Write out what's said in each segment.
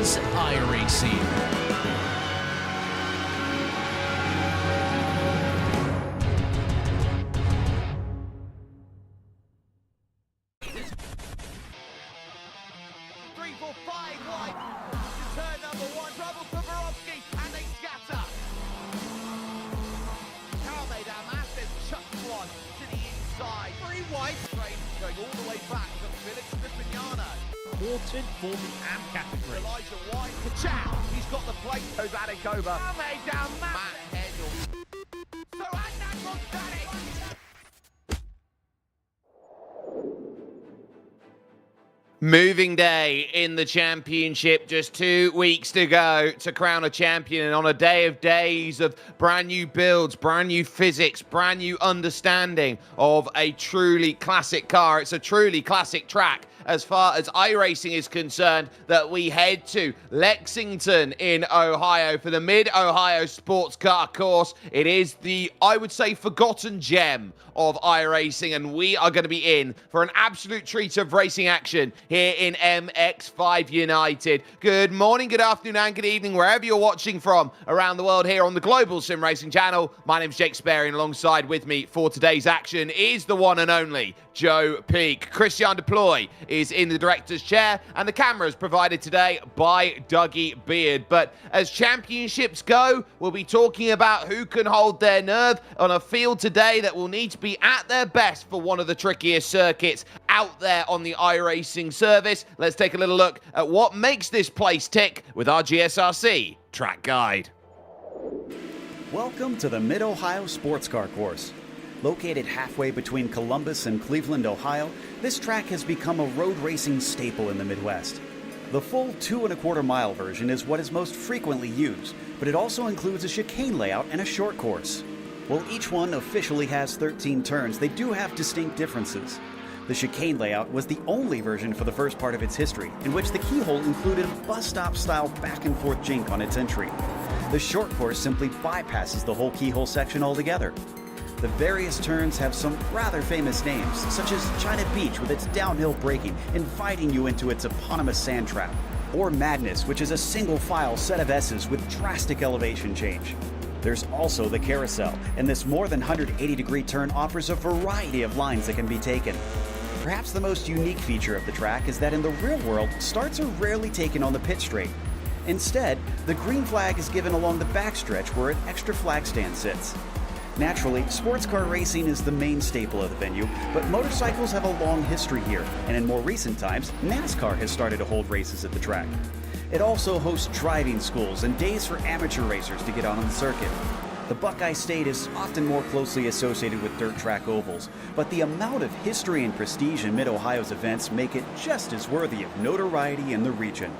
is iRacing. Important for the AM category. Elijah White, Kachow, he's got the plate, goes Attic over. Matt Hedel. So Adnan Rudskogen. Moving day in the championship, just 2 weeks to go to crown a champion, and on a day of days of brand new builds, brand new physics, brand new understanding of a truly classic car. It's a truly classic track as far as iRacing is concerned, that we head to Lexington in Ohio for the Mid-Ohio Sports Car Course. It is the, I would say, forgotten gem of iRacing, and we are going to be in for an absolute treat of racing action here in MX5 United. Good morning, good afternoon, and good evening, wherever you're watching from around the world here on the Global SimRacing channel. My name's Jake Sperry, and alongside with me for today's action is the one and only Joe Peak. Christian Deploy is in the director's chair, and the camera is provided today by Dougie Beard. But as championships go, we'll be talking about who can hold their nerve on a field today that will need to be at their best for one of the trickiest circuits out there on the iRacing service. Let's take a little look at what makes this place tick with our GSRC track guide. Welcome to the Mid-Ohio Sports Car Course. Located halfway between Columbus and Cleveland, Ohio, this track has become a road racing staple in the Midwest. The full 2¼ mile version is what is most frequently used, but it also includes a chicane layout and a short course. While each one officially has 13 turns, they do have distinct differences. The chicane layout was the only version for the first part of its history, in which the keyhole included a bus stop style back and forth jink on its entry. The short course simply bypasses the whole keyhole section altogether. The various turns have some rather famous names, such as China Beach with its downhill braking, inviting you into its eponymous sand trap, or Madness, which is a single file set of S's with drastic elevation change. There's also the carousel, and this more than 180-degree turn offers a variety of lines that can be taken. Perhaps the most unique feature of the track is that in the real world, starts are rarely taken on the pit straight. Instead, the green flag is given along the backstretch where an extra flag stand sits. Naturally, sports car racing is the main staple of the venue, but motorcycles have a long history here, and in more recent times, NASCAR has started to hold races at the track. It also hosts driving schools and days for amateur racers to get on the circuit. The Buckeye State is often more closely associated with dirt track ovals, but the amount of history and prestige in Mid-Ohio's events make it just as worthy of notoriety in the region.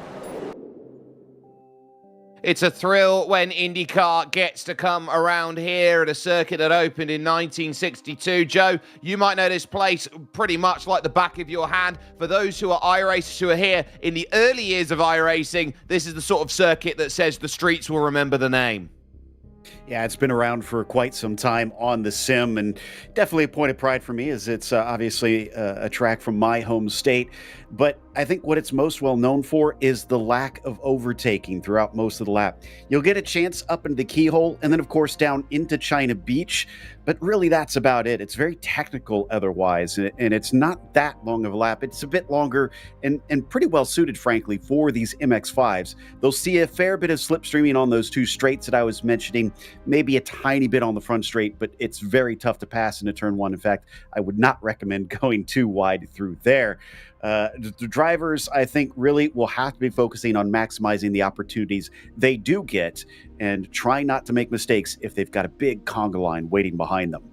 It's a thrill when IndyCar gets to come around here at a circuit that opened in 1962. Joe, you might know this place pretty much like the back of your hand. For those who are iRacers who are here in the early years of iRacing, this is the sort of circuit that says the streets will remember the name. Yeah, it's been around for quite some time on the sim, and definitely a point of pride for me as it's obviously a track from my home state. But I think what it's most well known for is the lack of overtaking throughout most of the lap. You'll get a chance up into the keyhole and then, of course, down into China Beach. But really, that's about it. It's very technical otherwise, and it's not that long of a lap. It's a bit longer and pretty well suited, frankly, for these MX-5s. They'll see a fair bit of slipstreaming on those two straights that I was mentioning, maybe a tiny bit on the front straight, but it's very tough to pass into turn one. In fact, I would not recommend going too wide through there. The drivers, I think, really will have to be focusing on maximizing the opportunities they do get and try not to make mistakes if they've got a big conga line waiting behind them.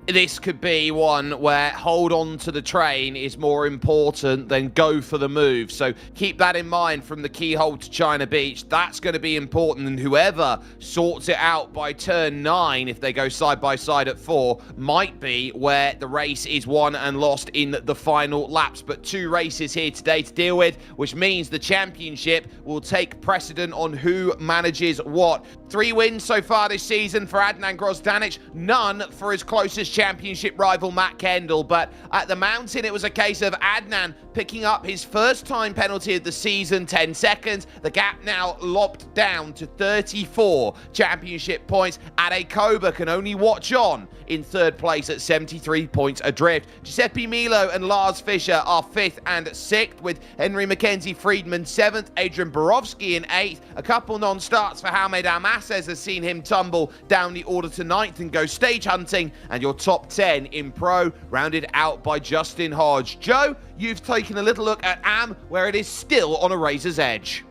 This could be one where hold on to the train is more important than go for the move. So keep that in mind from the keyhole to China Beach. That's going to be important, and whoever sorts it out by turn 9, if they go side by side at 4, might be where the race is won and lost in the final laps. But 2 races here today to deal with, which means the championship will take precedent on who manages what. 3 wins so far this season for Adnan Grozdanic, none for his closest championship rival Matt Kendall, but at the mountain it was a case of Adnan picking up his first time penalty of the season, 10 seconds. The gap now lopped down to 34 championship points. Ade Koba can only watch on in third place at 73 points adrift. Giuseppe Milo and Lars Fischer are 5th and 6th, with Henry Mackenzie Friedman 7th, Adrian Borowski in 8th. A couple non-starts for Hamed Almases has seen him tumble down the order to 9th and go stage hunting, and your top 10 in pro rounded out by Justin Hodge. Joe, you've taken a little look at AM, where it is still on a razor's edge.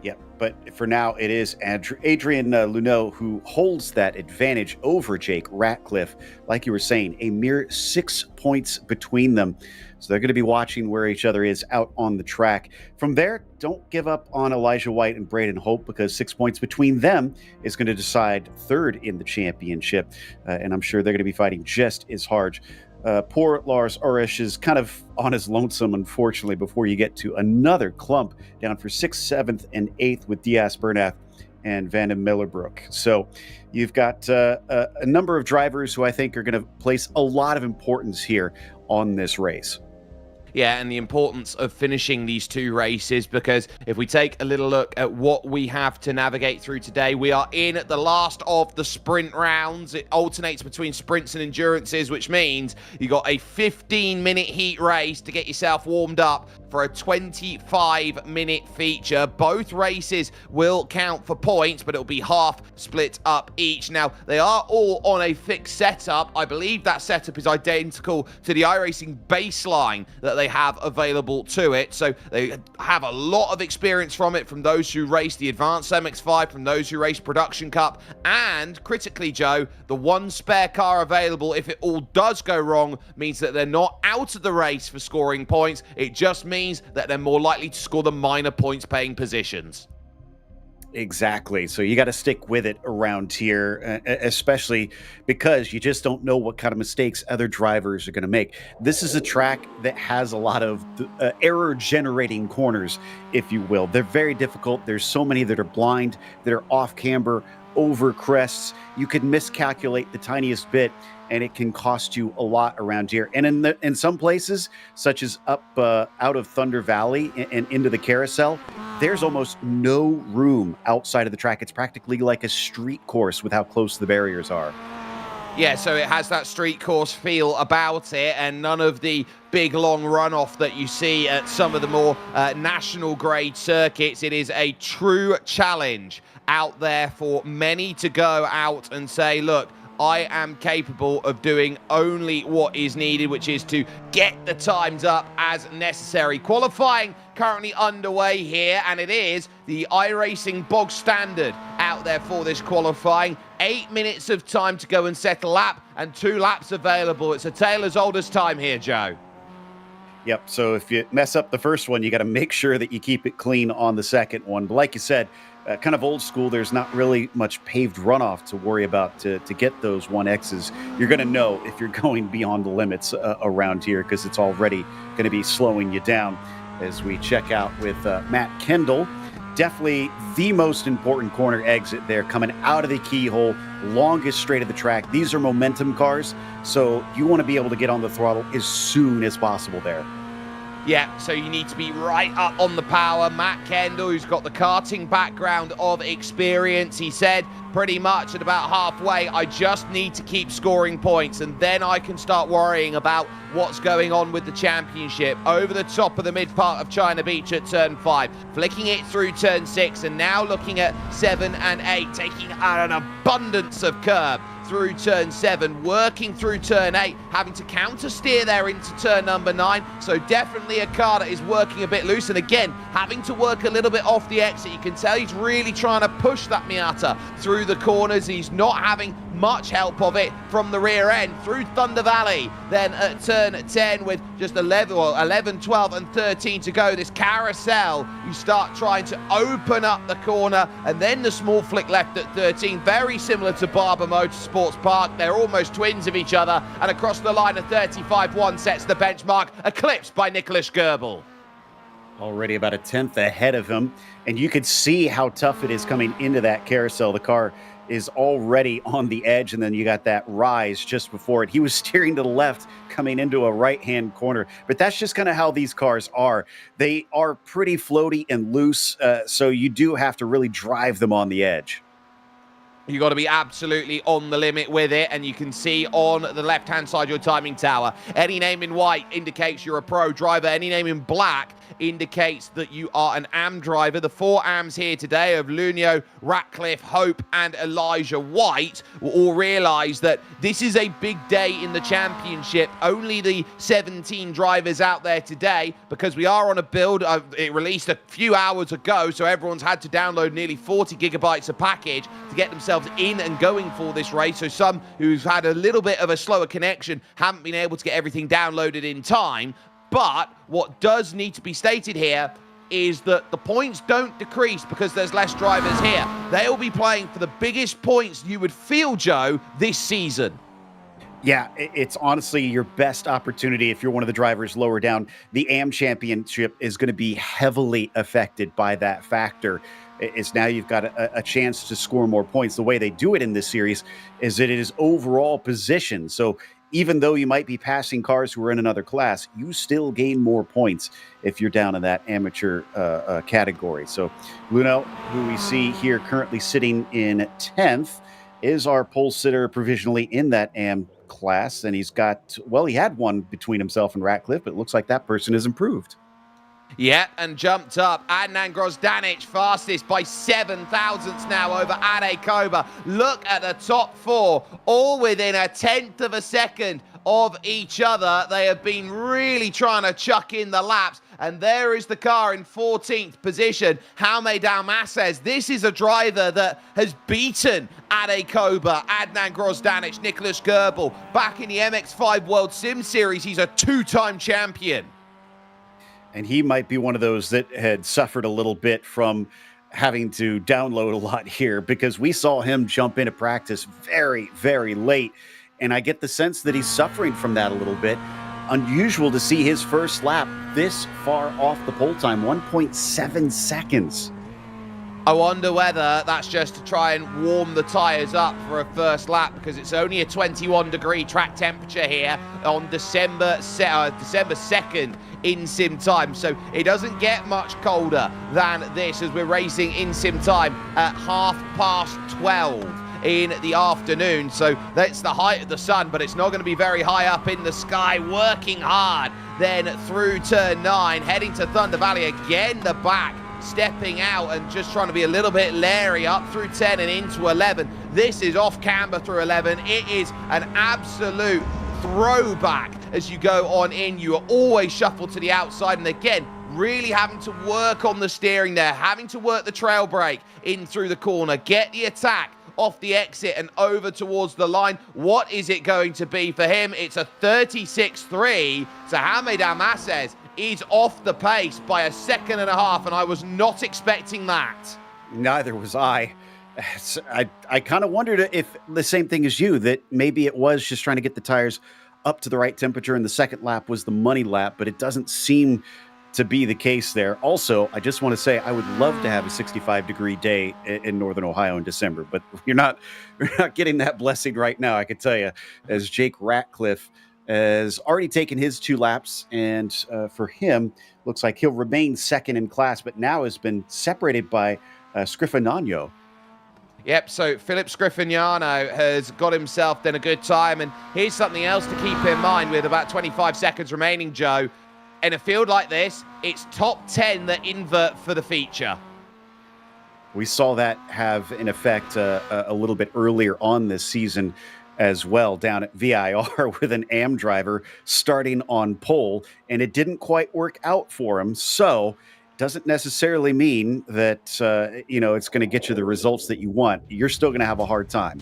Yep, but for now, it is Adrian Luneau who holds that advantage over Jake Ratcliffe. Like you were saying, a mere 6 points between them. So they're going to be watching where each other is out on the track. From there, don't give up on Elijah White and Braden Hope, because 6 points between them is going to decide third in the championship. And I'm sure they're going to be fighting just as hard. Poor Lars Orish is kind of on his lonesome, unfortunately, before you get to another clump down for 6th, 7th, and 8th with Diaz Bernath and Vanden Millerbrook. So you've got a number of drivers who I think are going to place a lot of importance here on this race. Yeah, and the importance of finishing these two races, because if we take a little look at what we have to navigate through today, we are in the last of the sprint rounds. It alternates between sprints and endurances, which means you got a 15-minute heat race to get yourself warmed up for a 25-minute feature. Both races will count for points, but it'll be half split up each. Now, they are all on a fixed setup. I believe that setup is identical to the iRacing baseline that they have available to it. So they have a lot of experience from it, from those who race the Advanced MX-5, from those who race Production Cup, and critically, Joe, the one spare car available if it all does go wrong means that they're not out of the race for scoring points. It just means that they're more likely to score the minor points paying positions. Exactly. So you got to stick with it around here, especially because you just don't know what kind of mistakes other drivers are going to make. This is a track that has a lot of error-generating corners, if you will. They're very difficult. There's so many that are blind, that are off-camber, over crests. You could miscalculate the tiniest bit, and it can cost you a lot around here. And in some places, such as up out of Thunder Valley and into the carousel, there's almost no room outside of the track. It's practically like a street course with how close the barriers are. Yeah, so it has that street course feel about it, and none of the big long runoff that you see at some of the more national grade circuits. It is a true challenge out there for many to go out and say, look, I am capable of doing only what is needed, which is to get the times up as necessary. Qualifying currently underway here, and it is the iRacing bog standard out there for this qualifying. 8 minutes of time to go and set a lap, and 2 laps available. It's a tale as old as time here, Joe. Yep, so if you mess up the first one, you got to make sure that you keep it clean on the second one. But like you said, kind of old school, there's not really much paved runoff to worry about to get those 1Xs. You're going to know if you're going beyond the limits around here, because it's already going to be slowing you down. As we check out with Matt Kendall, definitely the most important corner exit there, coming out of the keyhole, longest straight of the track. These are momentum cars, so you want to be able to get on the throttle as soon as possible there. Yeah, so you need to be right up on the power. Matt Kendall, who's got the karting background of experience, he said pretty much at about halfway, I just need to keep scoring points, and then I can start worrying about what's going on with the championship. Over the top of the mid part of China Beach at turn 5, flicking it through turn 6, and now looking at 7 and 8, taking an abundance of curb through turn 7, working through turn 8, having to counter steer there into turn number 9. So definitely a car that is working a bit loose, and again, having to work a little bit off the exit. You can tell he's really trying to push that Miata through the corners. He's not having much help of it from the rear end through Thunder Valley. Then at turn 10 with just 11, 12 and 13 to go, this carousel, you start trying to open up the corner, and then the small flick left at 13, very similar to Barber Motorsports Park. They're almost twins of each other, and across the line of 35-1 sets the benchmark, eclipsed by Nicholas Goebel. Already about a tenth ahead of him, and you could see how tough it is coming into that carousel. The car is already on the edge, and then you got that rise just before it. He was steering to the left coming into a right-hand corner, but that's just kind of how these cars are. They are pretty floaty and loose, so you do have to really drive them on the edge. You got to be absolutely on the limit with it, and you can see on the left-hand side your timing tower. Any name in white indicates you're a pro driver. Any name in black indicates that you are an AM driver. The 4 AMs here today of Lunio, Ratcliffe, Hope, and Elijah White will all realise that this is a big day in the championship. Only the 17 drivers out there today, because we are on a build. It released a few hours ago, so everyone's had to download nearly 40 gigabytes of package to get themselves in and going for this race. So some who've had a little bit of a slower connection haven't been able to get everything downloaded in time. But what does need to be stated here is that the points don't decrease because there's less drivers here. They'll be playing for the biggest points you would feel, Joe, this season. Yeah, it's honestly your best opportunity if you're one of the drivers lower down. The AM Championship is going to be heavily affected by that factor. It's now you've got a chance to score more points. The way they do it in this series is that it is overall position. So even though you might be passing cars who are in another class, you still gain more points if you're down in that amateur category. So Luno, who we see here currently sitting in 10th, is our pole sitter provisionally in that AM class. And he's got, well, he had one between himself and Ratcliffe, but it looks like that person has improved. Yeah, and jumped up. Adnan Grozdanic fastest by 7 thousandths now over Ade Koba. Look at the top 4, all within a 10th of a second of each other. They have been really trying to chuck in the laps. And there is the car in 14th position. Jaume Dalmases. This is a driver that has beaten Ade Koba, Adnan Grozdanic, Nicholas Goebel. Back in the MX5 World Sim Series, he's a 2-time champion. And he might be one of those that had suffered a little bit from having to download a lot here, because we saw him jump into practice very, very late. And I get the sense that he's suffering from that a little bit. Unusual to see his first lap this far off the pole time, 1.7 seconds. I wonder whether that's just to try and warm the tyres up for a first lap, because it's only a 21-degree track temperature here on December 2nd in sim time. So it doesn't get much colder than this as we're racing in sim time at 12:30 in the afternoon. So that's the height of the sun, but it's not going to be very high up in the sky. Working hard then through turn 9, heading to Thunder Valley again, the back stepping out and just trying to be a little bit leery up through 10 and into 11. This is off camber through 11. It is an absolute throwback as you go on in. You are always shuffled to the outside, and again, really having to work on the steering there, having to work the trail brake in through the corner, get the attack off the exit and over towards the line. What is it going to be for him? It's a 36.3. So Jaume Dalmases is off the pace by 1.5 seconds, and I was not expecting that. Neither was I. I kind of wondered if the same thing as you, that maybe it was just trying to get the tires up to the right temperature and the second lap was the money lap, but it doesn't seem to be the case there. Also, I just want to say I would love to have a 65-degree day in Northern Ohio in December, but we're not getting that blessing right now, I can tell you, as Jake Ratcliffe has already taken his 2 laps, and for him, looks like he'll remain second in class, but now has been separated by Scriffignano. Yep, so Philip Scriffignano has got himself then a good time, and here's something else to keep in mind with about 25 seconds remaining, Joe. In a field like this, it's top 10 that invert for the feature. We saw that have an effect a little bit earlier on this season as well, down at VIR with an AM driver starting on pole, and it didn't quite work out for him. So doesn't necessarily mean that, it's going to get you the results that you want. You're still going to have a hard time.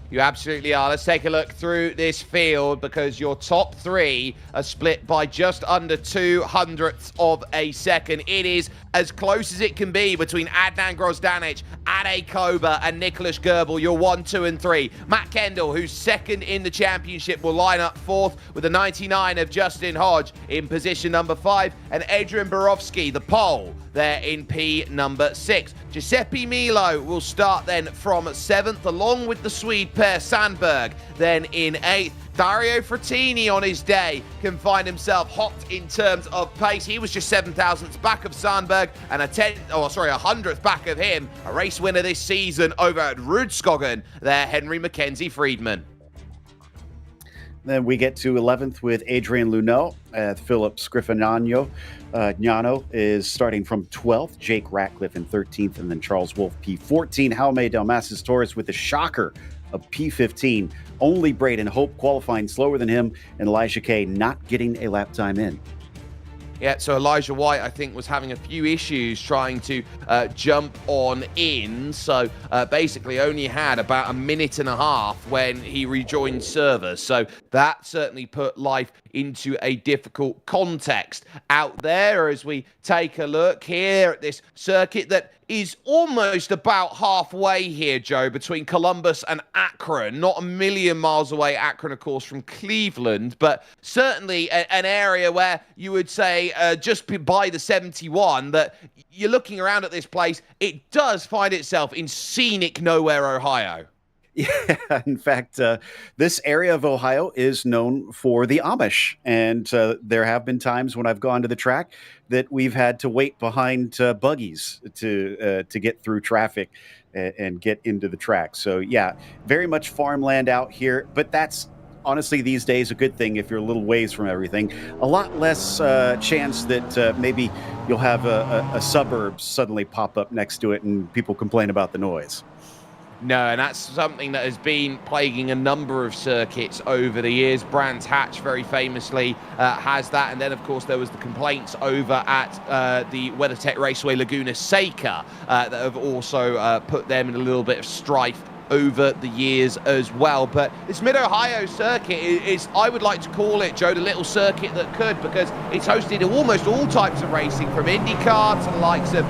You absolutely are. Let's take a look through this field, because your top 3 are split by just under 0.02 of a second. It is as close as it can be between Adnan Grozdanic, Ade Koba, and Nicholas Goebel. Your 1, 2, and 3. Matt Kendall, who's second in the championship, will line up 4th with a 99 of Justin Hodge in position number 5, and Adrian Borowski, the pole, there in P number 6. Giuseppe Milo will start then from 7th, along with the Swede Per Sandberg. Then in 8th, Dario Frattini on his day can find himself hot in terms of pace. He was just 7,000ths back of Sandberg and a 100th back of him. A race winner this season over at Rudskogen, there, Henry Mackenzie Friedman. Then we get to 11th with Adrian Luneau. Philip Scriffignano is starting from 12th. Jake Ratcliffe in 13th. And then Charles Wolf, P14. Jaume Dalmasis Torres with a shocker of P15. Only Braden Hope qualifying slower than him. And Elijah Kay not getting a lap time in. Yeah, so Elijah White, I think, was having a few issues trying to jump on in. So basically only had about a minute and a half when he rejoined service. So that certainly put life into a difficult context out there as we take a look here at this circuit that is almost about halfway here, Joe, between Columbus and Akron. Not a million miles away, Akron, of course, from Cleveland, but certainly an area where you would say just by the 71 that you're looking around at this place, it does find itself in scenic Nowhere, Ohio. Yeah, in fact, this area of Ohio is known for the Amish, and there have been times when I've gone to the track that we've had to wait behind buggies to get through traffic and get into the track. So, yeah, very much farmland out here, but that's honestly these days a good thing if you're a little ways from everything. A lot less chance that maybe you'll have a suburb suddenly pop up next to it and people complain about the noise. No, and that's something that has been plaguing a number of circuits over the years. Brands Hatch very famously has that. And then, of course, there was the complaints over at the WeatherTech Raceway Laguna Seca that have also put them in a little bit of strife over the years as well. But this Mid-Ohio circuit is, I would like to call it, Joe, the little circuit that could, because it's hosted almost all types of racing, from IndyCar to the likes of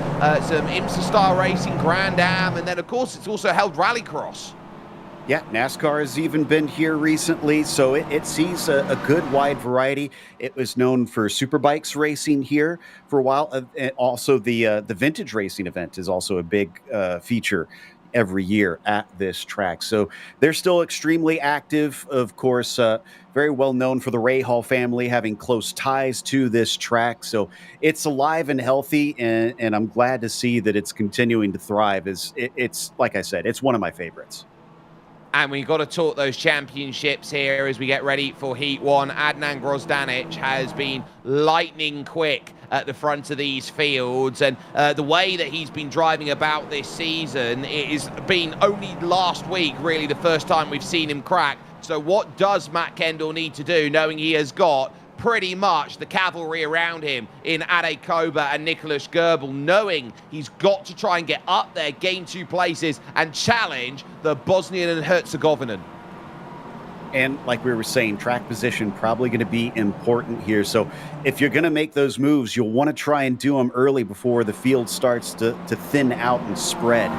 some IMSA-style racing, Grand Am, and then, of course, it's also held rallycross. Yeah, NASCAR has even been here recently, so it sees a good wide variety. It was known for superbikes racing here for a while. And also, the vintage racing event is also a big feature every year at this track. So they're still extremely active, of course, very well known for the Rahal family having close ties to this track. So it's alive and healthy, and I'm glad to see that it's continuing to thrive. It's like I said, it's one of my favorites. And we've got to talk those championships here as we get ready for Heat 1. Adnan Grozdanic has been lightning quick at the front of these fields, and the way that he's been driving about this season, it has been only last week really the first time we've seen him crack. So what does Matt Kendall need to do, knowing he has got pretty much the cavalry around him in Ade Koba and Nicholas Goebel, knowing he's got to try and get up there, gain 2 places, and challenge the Bosnian and Herzegovinan? And like we were saying, track position probably going to be important here. So if you're going to make those moves, you'll want to try and do them early before the field starts to thin out and spread,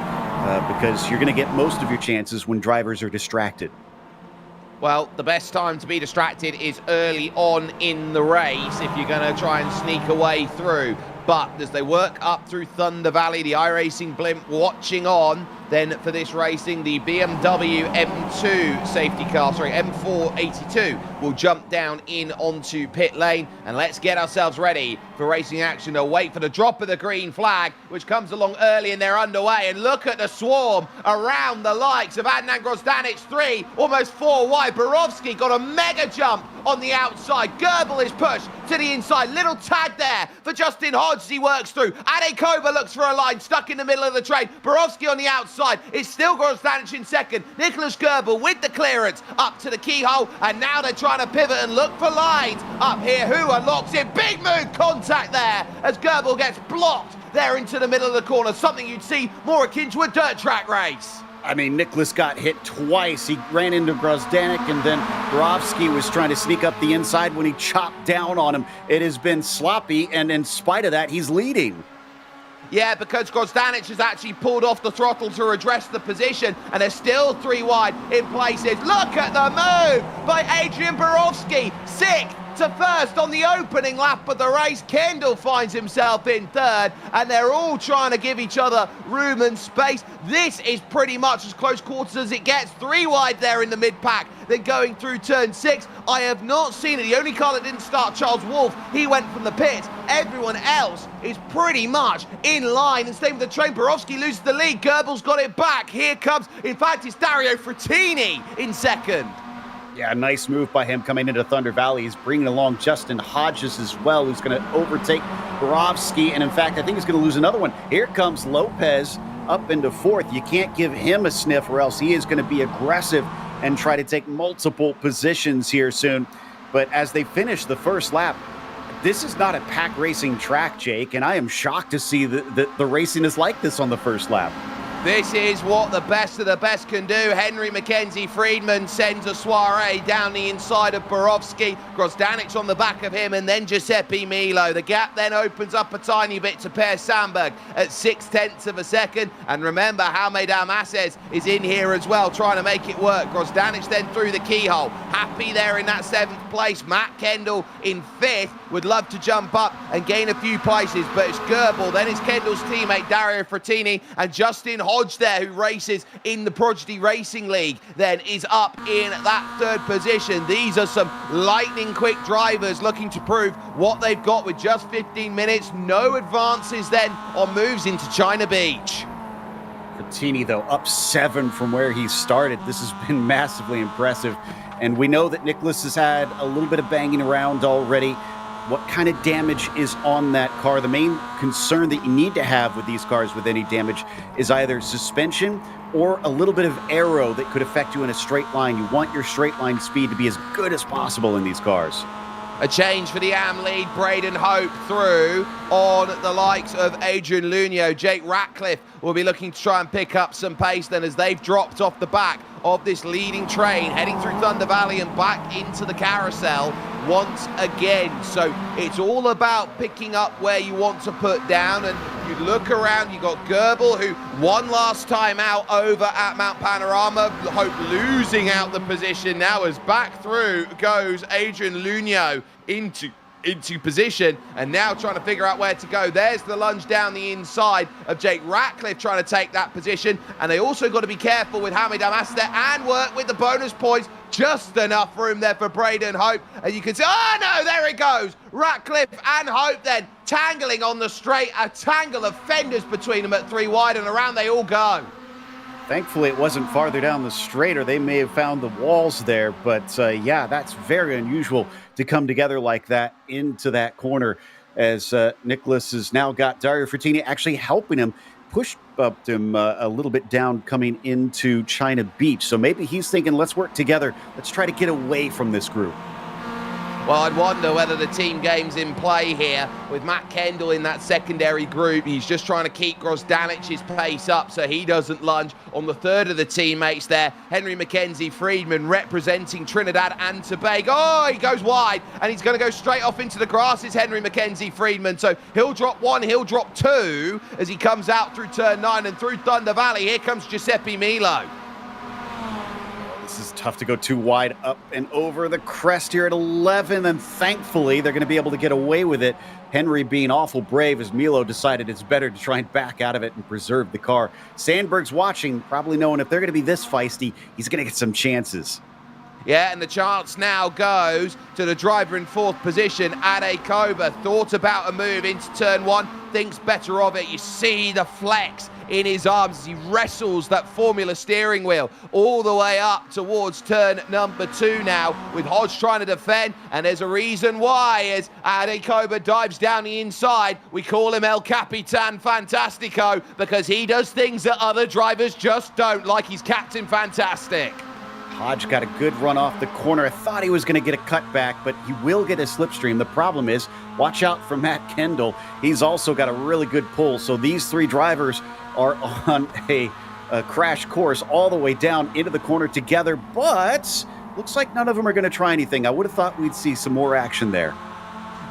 because you're going to get most of your chances when drivers are distracted. Well, the best time to be distracted is early on in the race if you're going to try and sneak away through. But as they work up through Thunder Valley, the iRacing blimp watching on. Then for this racing, the BMW M2 safety car, M482 will jump down in onto pit lane. And let's get ourselves ready for racing action. They'll wait for the drop of the green flag, which comes along early and they're underway. And look at the swarm around the likes of Adnan Grozdanic's 3, almost 4 wide. Borowski got a mega jump on the outside. Goebel is pushed to the inside. Little tag there for Justin Hodge. He works through. Ade Koba looks for a line, stuck in the middle of the train. Borowski on the outside. It's still Grozdanic in second. Nicholas Goebel with the clearance up to the keyhole. And now they're trying to pivot and look for lines up here. Who unlocks it? Big move contact there as Goebel gets blocked there into the middle of the corner. Something you'd see more akin to a dirt track race. I mean, Nicholas got hit twice. He ran into Grozdanic, and then Borowski was trying to sneak up the inside when he chopped down on him. It has been sloppy, and in spite of that, he's leading. Yeah, because Grozdanic has actually pulled off the throttle to redress the position, and they're still 3 wide in places. Look at the move by Adrian Borowski. 6th to first on the opening lap of the race. Kendall finds himself in third, and they're all trying to give each other room and space. This is pretty much as close quarters as it gets. 3 wide there in the mid-pack. Then going through turn 6, I have not seen it. The only car that didn't start, Charles Wolfe, he went from the pits. Everyone else is pretty much in line. And staying with the train, Borowski loses the lead. Goebbels got it back. Here comes, in fact, it's Dario Frattini in second. Yeah, nice move by him coming into Thunder Valley. He's bringing along Justin Hodges as well, who's going to overtake Borowski. And in fact, I think he's going to lose another one. Here comes Lopez up into 4th. You can't give him a sniff, or else he is going to be aggressive and try to take multiple positions here soon. But as they finish the first lap, this is not a pack racing track, Jake, and I am shocked to see the racing is like this on the first lap. This is what the best of the best can do. Henry Mackenzie Friedman sends a soiree down the inside of Borowski. Grosdanic on the back of him, and then Giuseppe Milo. The gap then opens up a tiny bit to Per Sandberg at 0.6 of a second. And remember, Jaume Dalmases is in here as well, trying to make it work. Grosdanic then through the keyhole. Happy there in that 7th place. Matt Kendall in 5th. Would love to jump up and gain a few places, but it's Goebbels, then it's Kendall's teammate Dario Frattini, and Justin Hodge there, who races in the Prodigy Racing League, then is up in that 3rd position. These are some lightning quick drivers looking to prove what they've got with just 15 minutes. No advances then on moves into China Beach. Frattini, though, up 7 from where he started. This has been massively impressive. And we know that Nicholas has had a little bit of banging around already. What kind of damage is on that car? The main concern that you need to have with these cars with any damage is either suspension or a little bit of aero that could affect you in a straight line. You want your straight line speed to be as good as possible in these cars. A change for the AM lead, Braden Hope through on the likes of Adrian Lunio. Jake Ratcliffe will be looking to try and pick up some pace then, as they've dropped off the back of this leading train, heading through Thunder Valley and back into the carousel once again. So it's all about picking up where you want to put down, and you look around, you got Goebbels, who won last time out over at Mount Panorama. Hope losing out the position now, as back through goes Adrian Lunio into position, and now trying to figure out where to go. There's the lunge down the inside of Jake Ratcliffe trying to take that position, and they also got to be careful with Jaume Dalmases and work with the bonus points. Just enough room there for Braden Hope, and you can see, oh no, there it goes. Ratcliffe and Hope then tangling on the straight, a tangle of fenders between them at 3 wide, and around they all go. Thankfully, it wasn't farther down the straight, or they may have found the walls there. But yeah, that's very unusual to come together like that into that corner, as Nicholas has now got Dario Frattini actually helping him, pushed up him a little bit down coming into China Beach. So maybe he's thinking, let's work together. Let's try to get away from this group. Well, I'd wonder whether the team game's in play here with Matt Kendall in that secondary group. He's just trying to keep Grosdanic's pace up so he doesn't lunge on the 3rd of the teammates there. Henry Mackenzie Friedman representing Trinidad and Tobago. Oh, he goes wide, and he's going to go straight off into the grass, is Henry Mackenzie Friedman. So he'll drop 1, he'll drop 2 as he comes out through turn 9 and through Thunder Valley. Here comes Giuseppe Milo. This is tough to go too wide up and over the crest here at 11, and thankfully they're going to be able to get away with it. Henry being awful brave, as Milo decided it's better to try and back out of it and preserve the car. Sandberg's watching, probably knowing if they're going to be this feisty, he's going to get some chances. Yeah, and the chance now goes to the driver in 4th position, Ade Koba. Thought about a move into turn 1, thinks better of it. You see the flex in his arms as he wrestles that Formula steering wheel all the way up towards turn number 2 now, with Hodge trying to defend, and there's a reason why, as Ade Koba dives down the inside. We call him El Capitan Fantastico because he does things that other drivers just don't, like he's Captain Fantastic. Hodge got a good run off the corner. I thought he was going to get a cutback, but he will get a slipstream. The problem is, watch out for Matt Kendall. He's also got a really good pull. So these 3 drivers are on a crash course all the way down into the corner together, but looks like none of them are going to try anything. I would have thought we'd see some more action there.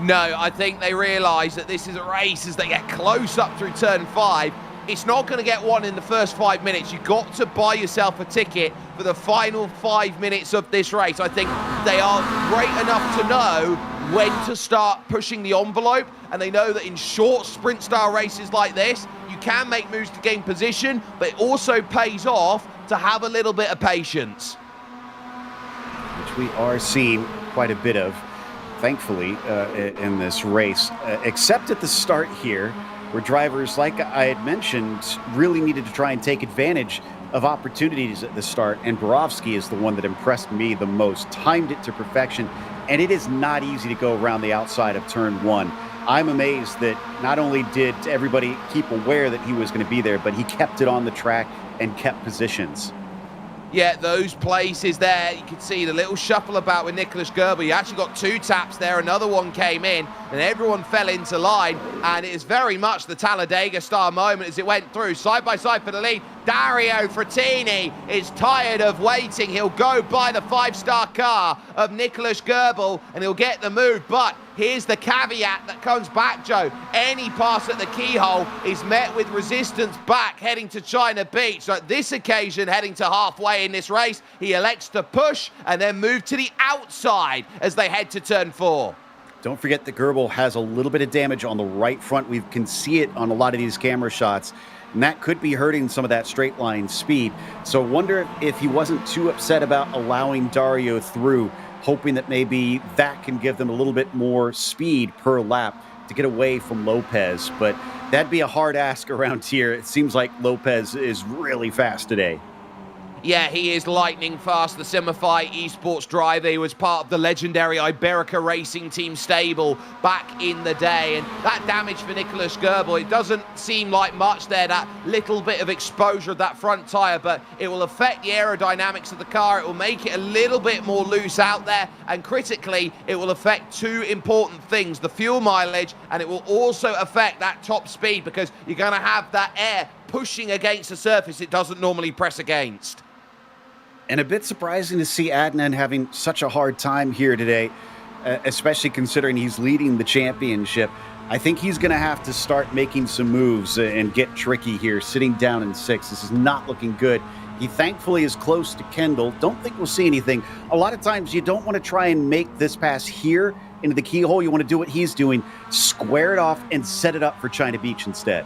No, I think they realise that this is a race as they get close up through turn 5. It's not going to get one in the first 5 minutes. You've got to buy yourself a ticket for the final 5 minutes of this race. I think they are great enough to know when to start pushing the envelope, and they know that in short sprint style races like this, you can make moves to gain position, but it also pays off to have a little bit of patience. Which we are seeing quite a bit of, thankfully, in this race, except at the start here, where drivers, like I had mentioned, really needed to try and take advantage of opportunities at the start, and Borowski is the one that impressed me the most, timed it to perfection, and it is not easy to go around the outside of turn 1. I'm amazed that not only did everybody keep aware that he was going to be there, but he kept it on the track and kept positions. Yeah, those places there, you can see the little shuffle about with Nicholas Gerber. He actually got 2 taps there, another one came in, and everyone fell into line, and it is very much the Talladega-style moment as it went through. Side by side for the lead, Dario Frattini is tired of waiting. He'll go by the 5-star car of Nicholas Goebel, and he'll get the move, but here's the caveat that comes back, Joe. Any pass at the keyhole is met with resistance back heading to China Beach. So at this occasion, heading to halfway in this race, he elects to push and then move to the outside as they head to turn 4. Don't forget that Goebel has a little bit of damage on the right front. We can see it on a lot of these camera shots, and that could be hurting some of that straight line speed. So I wonder if he wasn't too upset about allowing Dario through, hoping that maybe that can give them a little bit more speed per lap to get away from Lopez. But that'd be a hard ask around here. It seems like Lopez is really fast today. Yeah, he is lightning fast, the Simify esports driver. He was part of the legendary Iberica racing team stable back in the day. And that damage for Nicholas Goebel, it doesn't seem like much there, that little bit of exposure of that front tyre, but it will affect the aerodynamics of the car. It will make it a little bit more loose out there. And critically, it will affect 2 important things, the fuel mileage, and it will also affect that top speed, because you're going to have that air pushing against the surface it doesn't normally press against. And a bit surprising to see Adnan having such a hard time here today, especially considering he's leading the championship. I think he's going to have to start making some moves and get tricky here, sitting down in 6. This is not looking good. He thankfully is close to Kendall. Don't think we'll see anything. A lot of times you don't want to try and make this pass here into the keyhole. You want to do what he's doing, square it off and set it up for China Beach instead.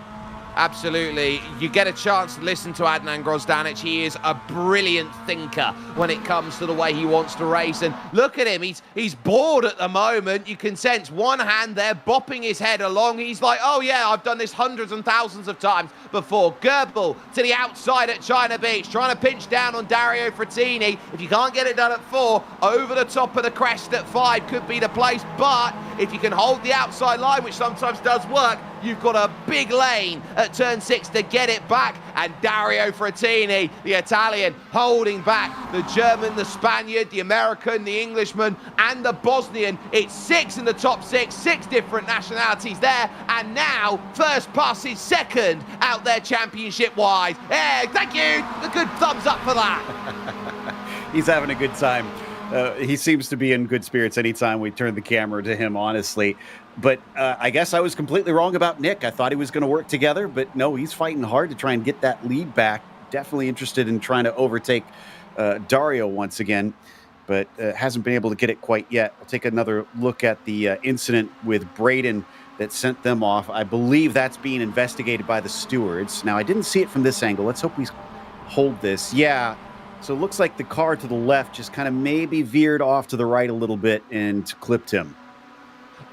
Absolutely. You get a chance to listen to Adnan Grozdanic. He is a brilliant thinker when it comes to the way he wants to race. And look at him. He's bored at the moment. You can sense one hand there bopping his head along. He's like, oh, yeah, I've done this hundreds and thousands of times before. Goebel to the outside at China Beach, trying to pinch down on Dario Frattini. If you can't get it done at 4, over the top of the crest at 5 could be the place. But if you can hold the outside line, which sometimes does work, you've got a big lane at turn 6 to get it back. And Dario Frattini, the Italian, holding back the German, the Spaniard, the American, the Englishman, and the Bosnian. It's 6 in the top 6, 6 different nationalities there. And now, first passes second out there championship-wise. Yeah, thank you. A good thumbs up for that. He's having a good time. He seems to be in good spirits anytime we turn the camera to him, honestly. But I guess I was completely wrong about Nick. I thought he was going to work together, but no, he's fighting hard to try and get that lead back. Definitely interested in trying to overtake Dario once again, but hasn't been able to get it quite yet. I'll take another look at the incident with Braden that sent them off. I believe that's being investigated by the stewards. Now, I didn't see it from this angle. Let's hope we hold this. Yeah. So it looks like the car to the left just kind of maybe veered off to the right a little bit and clipped him.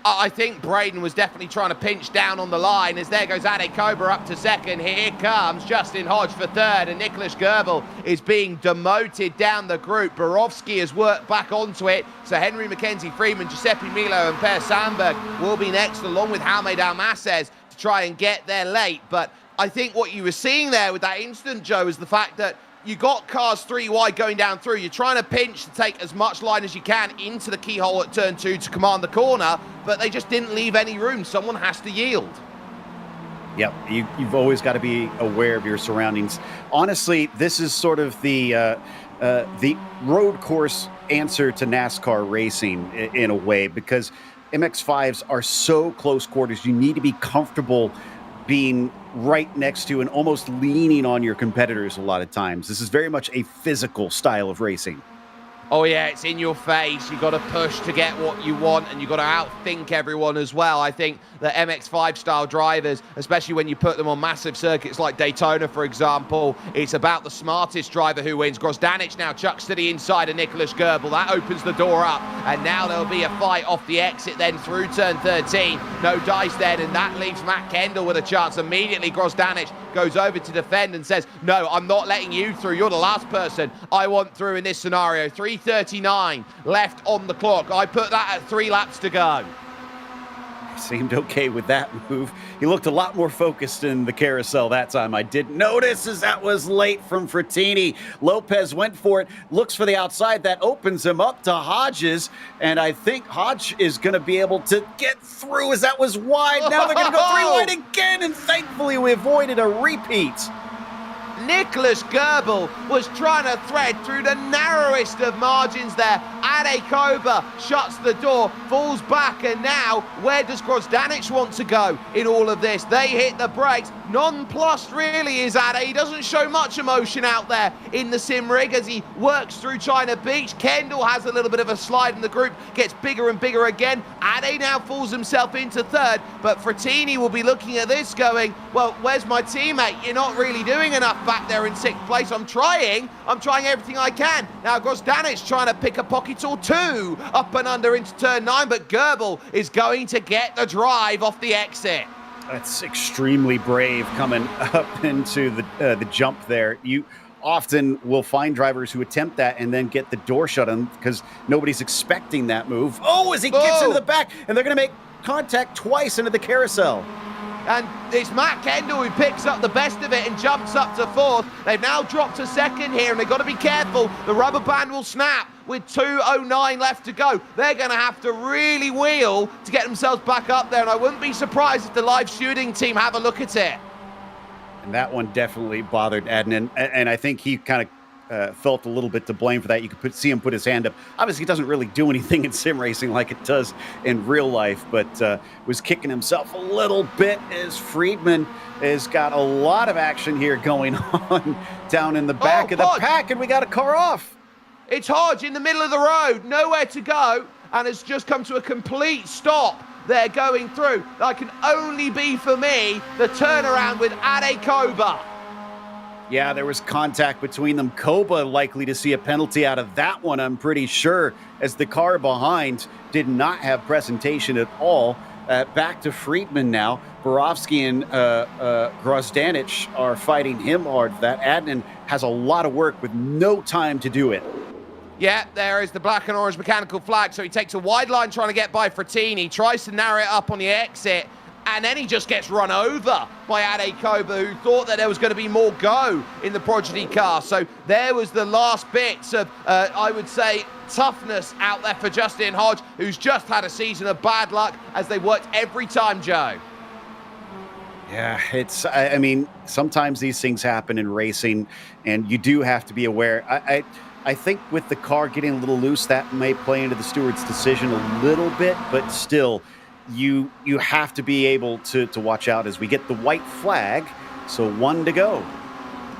I think Braden was definitely trying to pinch down on the line as there goes Ade Cobra up to second. Here comes Justin Hodge for third, and Nicholas Goebel is being demoted down the group. Borowski has worked back onto it, so Henry Mackenzie Freeman, Giuseppe Milo and Per Sandberg will be next, along with Jaume Dalmases, to try and get there late. But I think what you were seeing there with that incident, Joe, is the fact that you got cars 3 wide going down through. You're trying to pinch to take as much line as you can into the keyhole at turn 2 to command the corner, but they just didn't leave any room. Someone has to yield. Yep, you've always got to be aware of your surroundings. Honestly, this is sort of the road course answer to NASCAR racing in a way, because MX-5s are so close quarters. You need to be comfortable being right next to and almost leaning on your competitors a lot of times. This is very much a physical style of racing. Oh yeah, it's in your face. You've got to push to get what you want, and you've got to outthink everyone as well. I think the MX5 style drivers, especially when you put them on massive circuits like Daytona, for example, it's about the smartest driver who wins. Grosdanic now chucks to the inside of Nicholas Goebel. That opens the door up, and now there'll be a fight off the exit then through turn 13. No dice then, and that leaves Matt Kendall with a chance. Immediately, Grosdanic goes over to defend and says, no, I'm not letting you through. You're the last person I want through in this scenario. 3:39 left on the clock. I put that at 3 laps to go. He seemed okay with that move. He looked a lot more focused in the carousel that time. I didn't notice as that was late from Frattini. Lopez went for it, looks for the outside. That opens him up to Hodges, and I think Hodge is going to be able to get through as that was wide. Now they're going to go 3 wide again, and thankfully we avoided a repeat. Nicholas Goebel was trying to thread through the narrowest of margins there. Ade Koba shuts the door, falls back, and now where does Grosdanic want to go in all of this? They hit the brakes. Nonplussed really is Ade. He doesn't show much emotion out there in the sim rig as he works through China Beach. Kendall has a little bit of a slide in the group, gets bigger and bigger again. Ade now falls himself into third, but Frattini will be looking at this going, well, where's my teammate? You're not really doing enough back there in 6th place. I'm trying everything I can. Now Grosdanic trying to pick a pocket or two up and under into turn 9, but Goebel is going to get the drive off the exit. That's extremely brave coming up into the jump there. You often will find drivers who attempt that and then get the door shut on because nobody's expecting that move. Oh, as he gets into the back, and they're going to make contact twice into the carousel. And it's Matt Kendall who picks up the best of it and jumps up to 4th. They've now dropped to 2nd here, and they've got to be careful. The rubber band will snap with 2:09 left to go. They're going to have to really wheel to get themselves back up there, and I wouldn't be surprised if the live shooting team have a look at it. And that one definitely bothered Adnan, and I think he kind of felt a little bit to blame for that. You could see him put his hand up. Obviously, he doesn't really do anything in sim racing like it does in real life, but was kicking himself a little bit as Friedman has got a lot of action here going on down in the back of the pack, and we got a car off. It's Hodge in the middle of the road, nowhere to go, and has just come to a complete stop. They're going through. That can only be, for me, the turnaround with Ade Koba. Yeah, there was contact between them. Koba likely to see a penalty out of that one, I'm pretty sure, as the car behind did not have presentation at all. Back to Friedman now. Borowski and Grosdanic are fighting him hard. That Adnan has a lot of work with no time to do it. Yeah, there is the black and orange mechanical flag. So he takes a wide line trying to get by Frattini, tries to narrow it up on the exit, and then he just gets run over by Ade Koba, who thought that there was going to be more go in the Prodigy car. So there was the last bits of, I would say, toughness out there for Justin Hodge, who's just had a season of bad luck as they worked every time, Joe. Yeah, I mean, sometimes these things happen in racing, and you do have to be aware. I think with the car getting a little loose, that may play into the steward's decision a little bit, but still, you have to be able to watch out as we get the white flag. So 1 to go.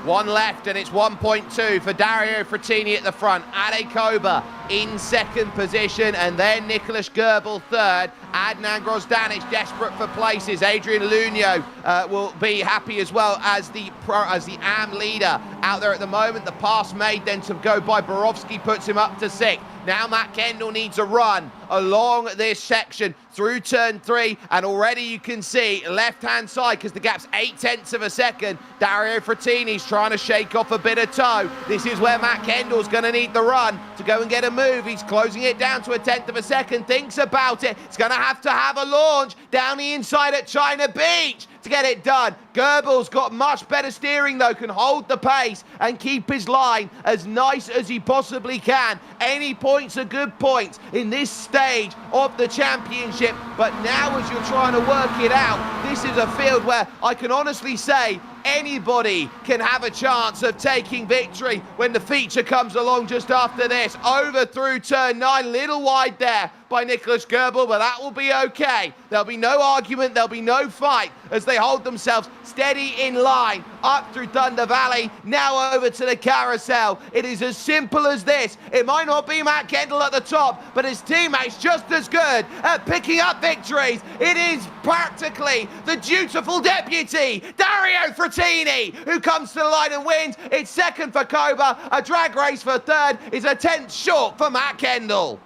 1 left, and it's 1.2 for Dario Frattini at the front. Ade Koba in 2nd position, and then Nicholas Goebel 3rd. Adnan Grosdanic desperate for places. Adrian Luño will be happy as well as the AM leader out there at the moment. The pass made then to go by Borowski puts him up to 6th. Now Matt Kendall needs a run along this section through turn 3, and already you can see left-hand side, because the gap's 0.8 of a second, Dario Frattini's trying to shake off a bit of toe. This is where Matt Kendall's going to need the run to go and get a move. He's closing it down to 0.1 of a second, thinks about it. It's going to have a launch down the inside at China Beach to get it done. Goebel's got much better steering though, can hold the pace and keep his line as nice as he possibly can. Any points are good points in this stage of the championship, but now as you're trying to work it out, this is a field where I can honestly say anybody can have a chance of taking victory when the feature comes along just after this. Over through turn 9, little wide there by Nicholas Goebel, but that will be okay. There'll be no argument, there'll be no fight as they hold themselves steady in line up through Thunder Valley, now over to the carousel. It is as simple as this. It might not be Matt Kendall at the top, but his teammates just as good at picking up victories. It is practically the dutiful deputy, Dario Frattini, who comes to the line and wins. It's second for Koba, a drag race for third, is a tenth short for Matt Kendall.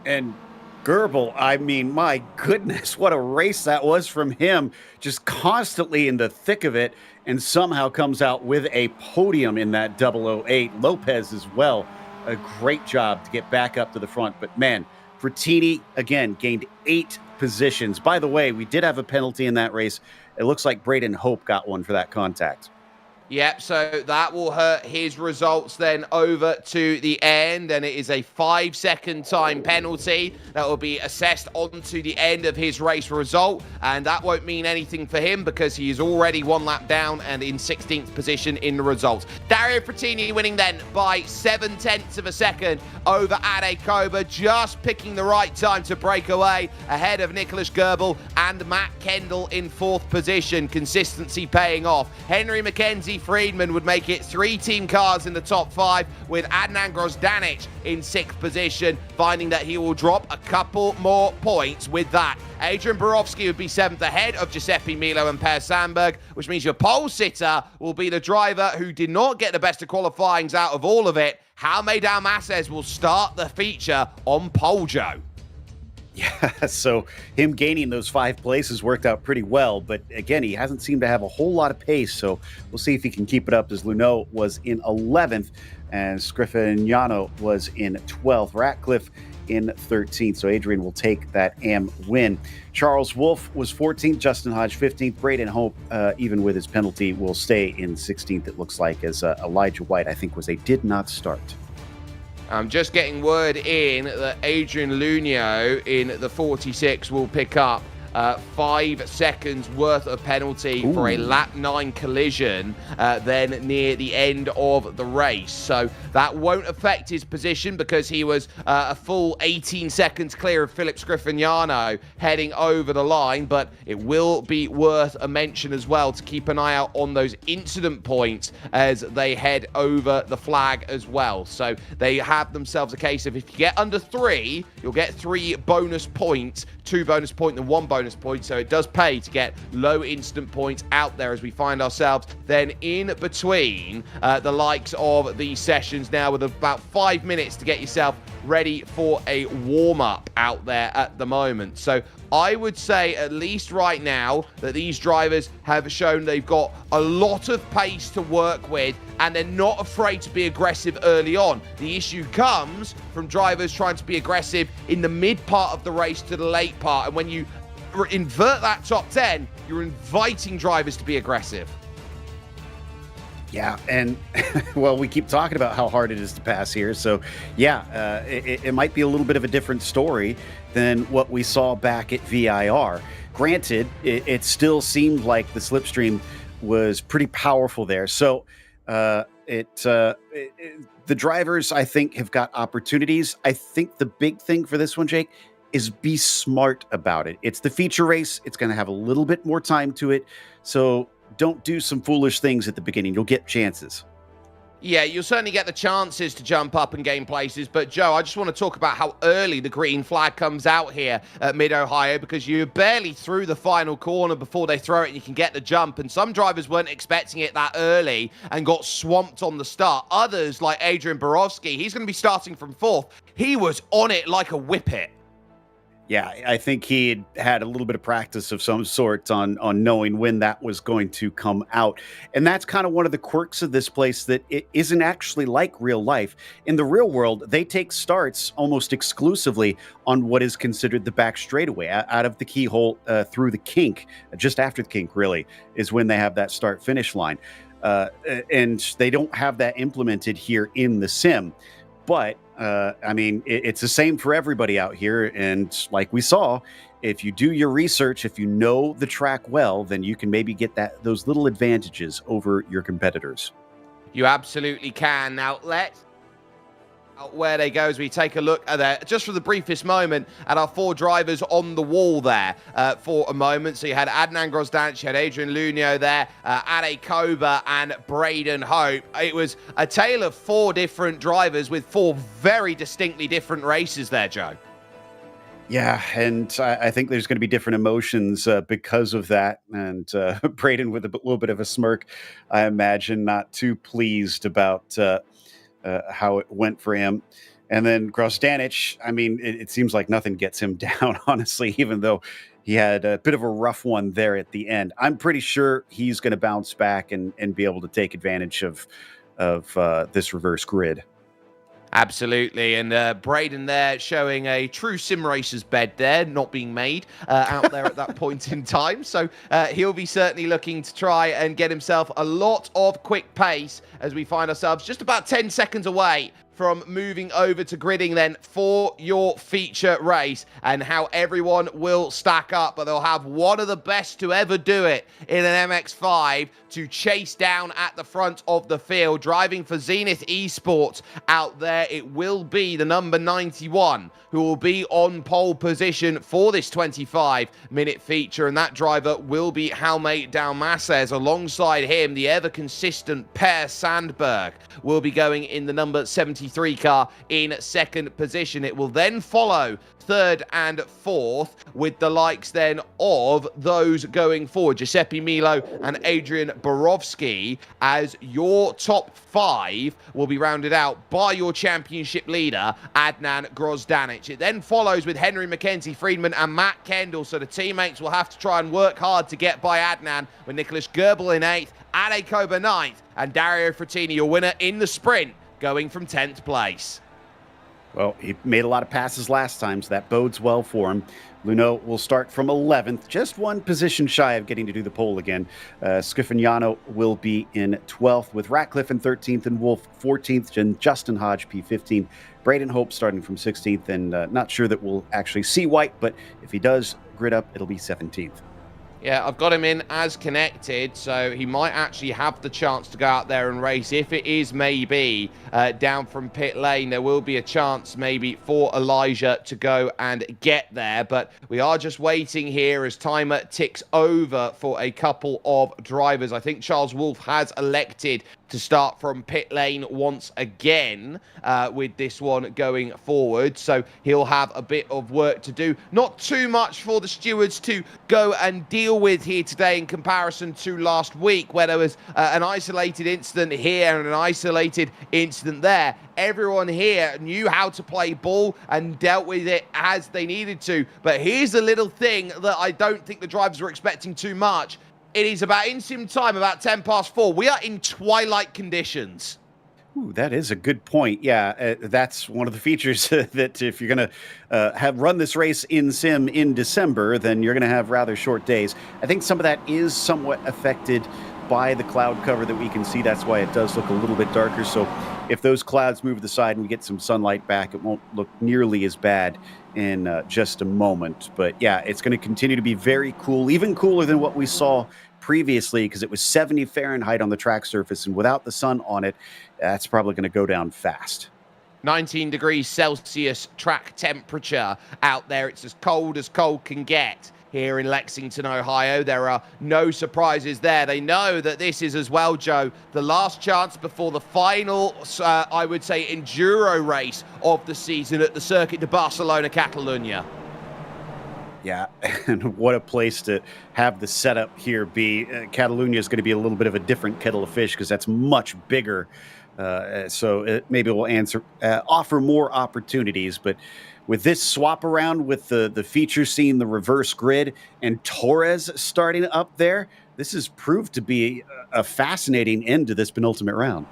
And Goebel, I mean, my goodness, what a race that was from him, just constantly in the thick of it, and somehow comes out with a podium in that 008. Lopez as well, a great job to get back up to the front. But man, Frattini, again, gained 8 positions. By the way, we did have a penalty in that race. It looks like Braden Hope got one for that contact. Yep, so that will hurt his results then over to the end, and it is a 5-second time penalty that will be assessed onto the end of his race result, and that won't mean anything for him because he is already 1 lap down and in 16th position in the results. Dario Frattini winning then by 0.7 of a second over Ade Koba, just picking the right time to break away ahead of Nicholas Goebel and Matt Kendall in 4th position. Consistency paying off. Henry Mackenzie Friedman would make it 3 team cars in the top 5, with Adnan Grozdanic in 6th position, finding that he will drop a couple more points with that. Adrian Borowski would be 7th ahead of Giuseppe Milo and Per Sandberg, which means your pole sitter will be the driver who did not get the best of qualifyings out of all of it. Jaume Dalmases will start the feature on pole, Joe. Yeah, so him gaining those 5 places worked out pretty well, but again, he hasn't seemed to have a whole lot of pace, so we'll see if he can keep it up, as Luneau was in 11th and Scriffignano was in 12th. Ratcliffe in 13th, so Adrian will take that AM win. Charles Wolfe was 14th, Justin Hodge 15th, Braden Hope, even with his penalty, will stay in 16th, it looks like, as Elijah White, I think, was a did not start. I'm just getting word in that Adrian Lunio in the 46 will pick up 5 seconds worth of penalty for a lap 9 collision then near the end of the race. So that won't affect his position because he was a full 18 seconds clear of Philip Scriffignano heading over the line, but it will be worth a mention as well to keep an eye out on those incident points as they head over the flag as well. So they have themselves a case of if you get under 3, you'll get 3 bonus points, 2 bonus points and 1 bonus point, so it does pay to get low instant points out there as we find ourselves then in between the likes of these sessions now, with about 5 minutes to get yourself ready for a warm-up out there at the moment. So I would say, at least right now, that these drivers have shown they've got a lot of pace to work with and they're not afraid to be aggressive early on. The issue comes from drivers trying to be aggressive in the mid part of the race to the late part, and when you invert that top 10, you're inviting drivers to be aggressive. Yeah, and well, we keep talking about how hard it is to pass here. So, yeah, it might be a little bit of a different story than what we saw back at VIR. Granted, it still seemed like the slipstream was pretty powerful there. So, the drivers, I think, have got opportunities. I think the big thing for this one, Jake, is be smart about it. It's the feature race. It's going to have a little bit more time to it. So don't do some foolish things at the beginning. You'll get chances. Yeah, you'll certainly get the chances to jump up and gain places. But, Joe, I just want to talk about how early the green flag comes out here at Mid-Ohio, because you're barely through the final corner before they throw it and you can get the jump. And some drivers weren't expecting it that early and got swamped on the start. Others, like Adrian Borowski, he's going to be starting from 4th. He was on it like a whippet. Yeah, I think he had a little bit of practice of some sort on knowing when that was going to come out. And that's kind of one of the quirks of this place, that it isn't actually like real life. In the real world, they take starts almost exclusively on what is considered the back straightaway, out of the keyhole through the kink. Just after the kink, really, is when they have that start-finish line. And they don't have that implemented here in the sim. But I mean, it's the same for everybody out here. And like we saw, if you do your research, if you know the track well, then you can maybe get those little advantages over your competitors. You absolutely can. Now, let's Where they go as we take a look at that, just for the briefest moment, at our 4 drivers on the wall there for a moment. So you had Adnan Grosdanic, you had Adrian Lunio there, Ade Koba and Braden Hope. It was a tale of 4 different drivers with 4 very distinctly different races there, Joe. Yeah, and I think there's going to be different emotions because of that. And Braden with a little bit of a smirk, I imagine, not too pleased about how it went for him. And then Grosdanic, I mean, it seems like nothing gets him down, honestly, even though he had a bit of a rough one there at the end. I'm pretty sure he's going to bounce back and be able to take advantage of this reverse grid. Absolutely, and Braden there showing a true sim racer's bed there, not being made out there at that point in time. So he'll be certainly looking to try and get himself a lot of quick pace as we find ourselves just about 10 seconds away from moving over to gridding then for your feature race and how everyone will stack up. But they'll have one of the best to ever do it in an MX-5 to chase down at the front of the field. Driving for Zenith Esports out there, it will be the number 91 who will be on pole position for this 25-minute feature. And that driver will be Jaume Dalmases. Alongside him, the ever-consistent Per Sandberg will be going in the number 73 car in second position. It will then follow third and fourth with the likes then of those going forward, Giuseppe Milo and Adrian Borowski, as your top 5 will be rounded out by your championship leader, Adnan Grosdanic. It then follows with Henry Mackenzie Friedman and Matt Kendall, so the teammates will have to try and work hard to get by Adnan, with Nicholas Goebel in 8th, Ade Koba 9th, and Dario Frattini, your winner in the sprint, going from 10th place. Well, he made a lot of passes last time, so that bodes well for him. Luno will start from 11th, just one position shy of getting to do the pole again. Scifignano will be in 12th, with Ratcliffe in 13th and Wolf 14th, and Justin Hodge P15. Braden Hope starting from 16th, and not sure that we'll actually see White, but if he does grid up, it'll be 17th. Yeah, I've got him in as connected, so he might actually have the chance to go out there and race. If it is maybe down from pit lane, there will be a chance maybe for Elijah to go and get there. But we are just waiting here as timer ticks over for a couple of drivers. I think Charles Wolfe has elected to start from pit lane once again with this one going forward. So he'll have a bit of work to do. Not too much for the stewards to go and deal with here today in comparison to last week, where there was an isolated incident here and an isolated incident there. Everyone here knew how to play ball and dealt with it as they needed to. But here's a little thing that I don't think the drivers were expecting too much. It is about in-sim time, about 10 past 4. We are in twilight conditions. Ooh, that is a good point. Yeah, that's one of the features that if you're going to have run this race in sim in December, then you're going to have rather short days. I think some of that is somewhat affected by the cloud cover that we can see. That's why it does look a little bit darker. So if those clouds move to the side and we get some sunlight back, it won't look nearly as bad in just a moment. But yeah, it's going to continue to be very cool, even cooler than what we saw previously, because it was 70 Fahrenheit on the track surface, and without the sun on it, that's probably going to go down fast. 19 degrees Celsius track temperature out there. It's as cold can get here in Lexington, Ohio. There are no surprises there. They know that this is as well, Joe, the last chance before the final, I would say, enduro race of the season at the Circuit de Barcelona, Catalunya. Yeah, and what a place to have the setup here be. Catalunya is going to be a little bit of a different kettle of fish because that's much bigger. So it maybe will offer more opportunities. But with this swap around with the feature scene, the reverse grid, and Torres starting up there, this has proved to be a fascinating end to this penultimate round.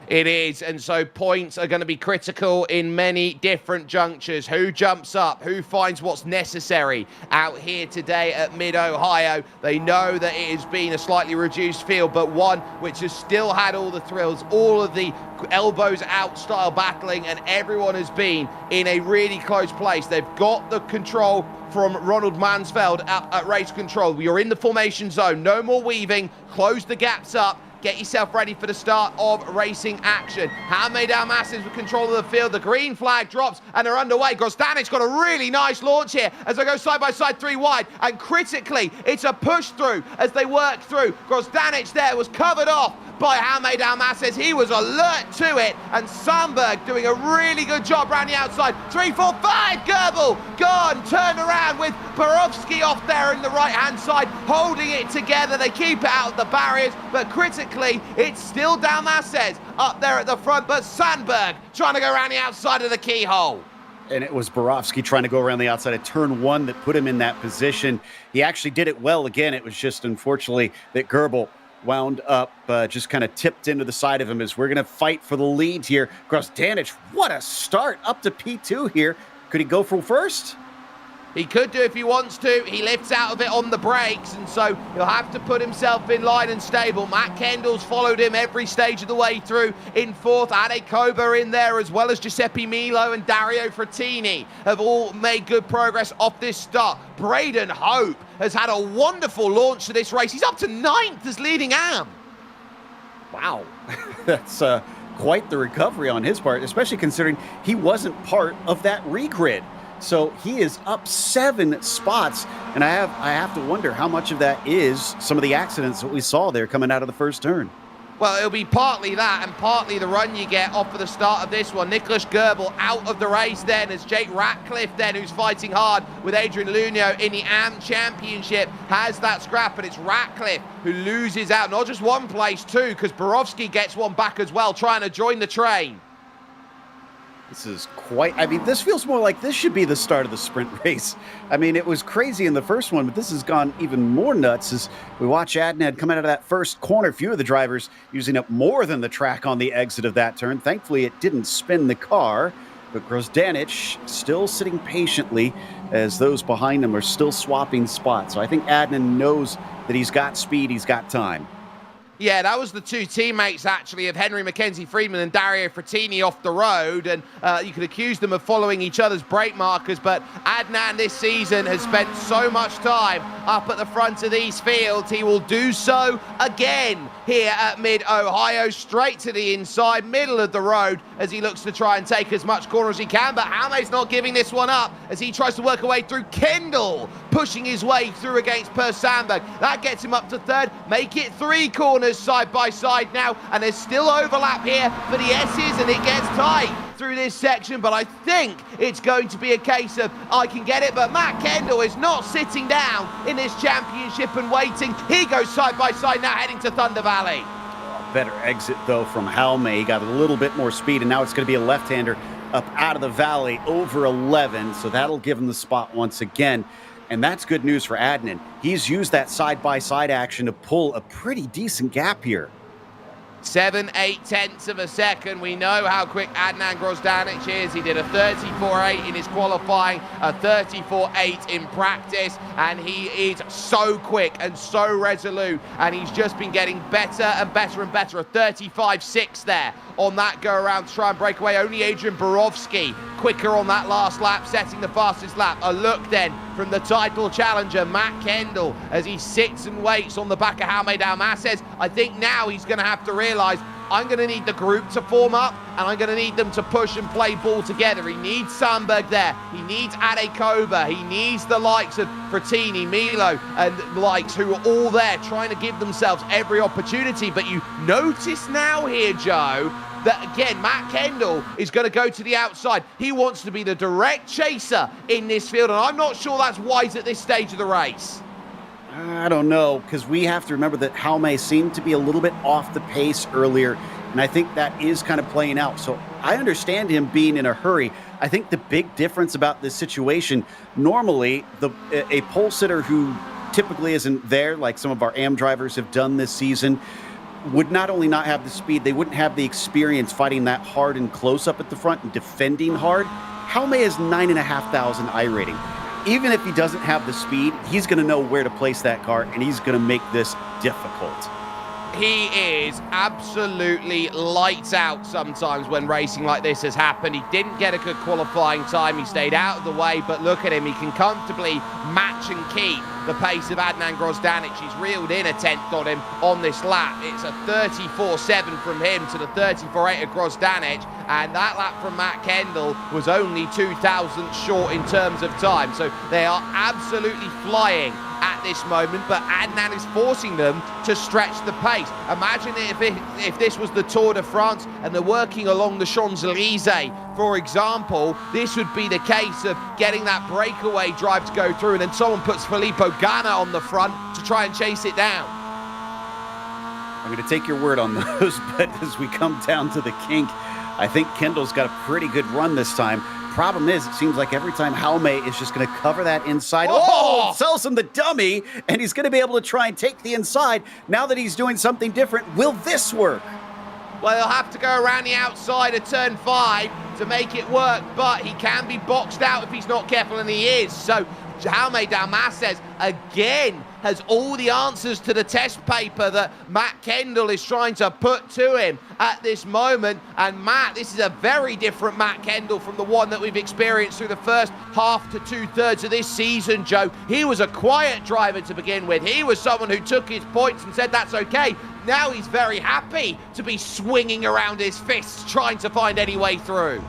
It is, and so points are going to be critical in many different junctures. Who jumps up? Who finds what's necessary out here today at Mid-Ohio? They know that it has been a slightly reduced field, but one which has still had all the thrills, all of the elbows out style battling, and everyone has been in a really close place. They've got the control from Ronald Mansfeld at race control. We are in the formation zone. No more weaving. Close the gaps up. get yourself ready for the start of racing action. Jaume Dalmases with control of the field. The green flag drops and they're underway. Grosdanic's got a really nice launch here as they go side by side, 3 wide, and critically, it's a push through as they work through. Grosdanic there was covered off by Jaume Dalmases. He was alert to it, and Sandberg doing a really good job around the outside. 3, 4, 5, Goebel gone, turned around with Borowski off there in the right-hand side, holding it together. They keep it out of the barriers, but critically, it's still Dalmases up there at the front, but Sandberg trying to go around the outside of the keyhole. And it was Borowski trying to go around the outside of turn 1 that put him in that position. He actually did it well again. It was just unfortunately that Goebel wound up just kind of tipped into the side of him as we're going to fight for the lead here. Grosdanic, what a start up to P2 here. Could he go for first? He could do if he wants to. He lifts out of it on the brakes, and so he'll have to put himself in line and stable. Matt Kendall's followed him every stage of the way through in 4th. Ade Koba in there, as well as Giuseppe Milo and Dario Frattini have all made good progress off this start. Braden Hope has had a wonderful launch to this race. He's up to 9th as leading AM. Wow, that's quite the recovery on his part, especially considering he wasn't part of that regrid. So he is up 7 spots, and I have to wonder how much of that is some of the accidents that we saw there coming out of the first turn. Well, it'll be partly that and partly the run you get off of the start of this one. Nicholas Goebel out of the race then as Jake Ratcliffe then, who's fighting hard with Adrian Luneau in the AM Championship, has that scrap, but it's Ratcliffe who loses out. Not just one place, too, because Borowski gets one back as well, trying to join the train. This is quite, I mean, this feels more like this should be the start of the sprint race. I mean, it was crazy in the first one, but this has gone even more nuts as we watch Adnan come out of that first corner. Few of the drivers using up more than the track on the exit of that turn. Thankfully, it didn't spin the car, but Grosdanic still sitting patiently as those behind him are still swapping spots. So I think Adnan knows that he's got speed, he's got time. Yeah, that was the 2 teammates, actually, of Henry Mackenzie Friedman and Dario Frattini off the road, and you could accuse them of following each other's brake markers, but Adnan this season has spent so much time up at the front of these fields. He will do so again here at Mid-Ohio, straight to the inside, middle of the road, as he looks to try and take as much corner as he can, but Jaume's not giving this one up as he tries to work away through Kendall, pushing his way through against Per Sandberg. That gets him up to 3rd, make it 3 corners side by side now, and there's still overlap here for the S's, and it gets tight through this section, but I think it's going to be a case of I can get it, but Matt Kendall is not sitting down in this championship and waiting. He goes side by side now, heading to Thunder Valley. Better exit though from Jaume. He got a little bit more speed, and now it's going to be a left-hander up out of the valley over 11, so that'll give him the spot once again. And that's good news for Adnan. He's used that side-by-side action to pull a pretty decent gap here. 7/8 tenths of a second. We know how quick Adnan Grosdanic is. He did a 34.8 in his qualifying, a 34.8 in practice, and he is so quick and so resolute, and he's just been getting better and better and better. A 35.6 there on that go-around to try and break away. Only Adrian Borowski quicker on that last lap, setting the fastest lap. A look then from the title challenger, Matt Kendall, as he sits and waits on the back of Jaume Dalmases. I think now he's going to have to realize, I'm going to need the group to form up, and I'm going to need them to push and play ball together. He needs Sandberg there. He needs Ade Koba. He needs the likes of Frattini, Milo, and the likes who are all there trying to give themselves every opportunity. But you notice now here, Joe, that again, Matt Kendall is going to go to the outside. He wants to be the direct chaser in this field, and I'm not sure that's wise at this stage of the race. I don't know, because we have to remember that Jaume seemed to be a little bit off the pace earlier, and I think that is kind of playing out. So I understand him being in a hurry. I think the big difference about this situation, normally a pole sitter who typically isn't there, like some of our AM drivers have done this season, would not only not have the speed, they wouldn't have the experience fighting that hard and close up at the front and defending hard. Jaume has 9,500 iRating. Even if he doesn't have the speed, he's going to know where to place that car, and he's going to make this difficult. he is absolutely lights out sometimes when racing like this has happened. He didn't get a good qualifying time. He stayed out of the way, but look at him. He can comfortably match and keep the pace of Adnan Grozdanic. He's reeled in a 10th on him on this lap. It's a 34.7 from him to the 34.8 of Grozdanic, and that lap from Matt Kendall was only 2,000 short in terms of time. So they are absolutely flying at this moment, but Adnan is forcing them to stretch the pace. Imagine if this was the Tour de France and they're working along the Champs-Élysées, for example, this would be the case of getting that breakaway drive to go through, and then someone puts Filippo Ganna on the front to try and chase it down. I'm going to take your word on those, but as we come down to the kink, I think Kendall's got a pretty good run this time. Problem is, it seems like every time Jaume is just going to cover that inside. Oh, sells him the dummy, and he's going to be able to try and take the inside. Now that he's doing something different, will this work? Well, he'll have to go around the outside of turn 5 to make it work, but he can be boxed out if he's not careful, and he is. So Jaume Dalmases again has all the answers to the test paper that Matt Kendall is trying to put to him at this moment. And Matt, this is a very different Matt Kendall from the one that we've experienced through the first half to 2/3 of this season, Joe. He was a quiet driver to begin with. He was someone who took his points and said that's okay. Now he's very happy to be swinging around his fists, trying to find any way through.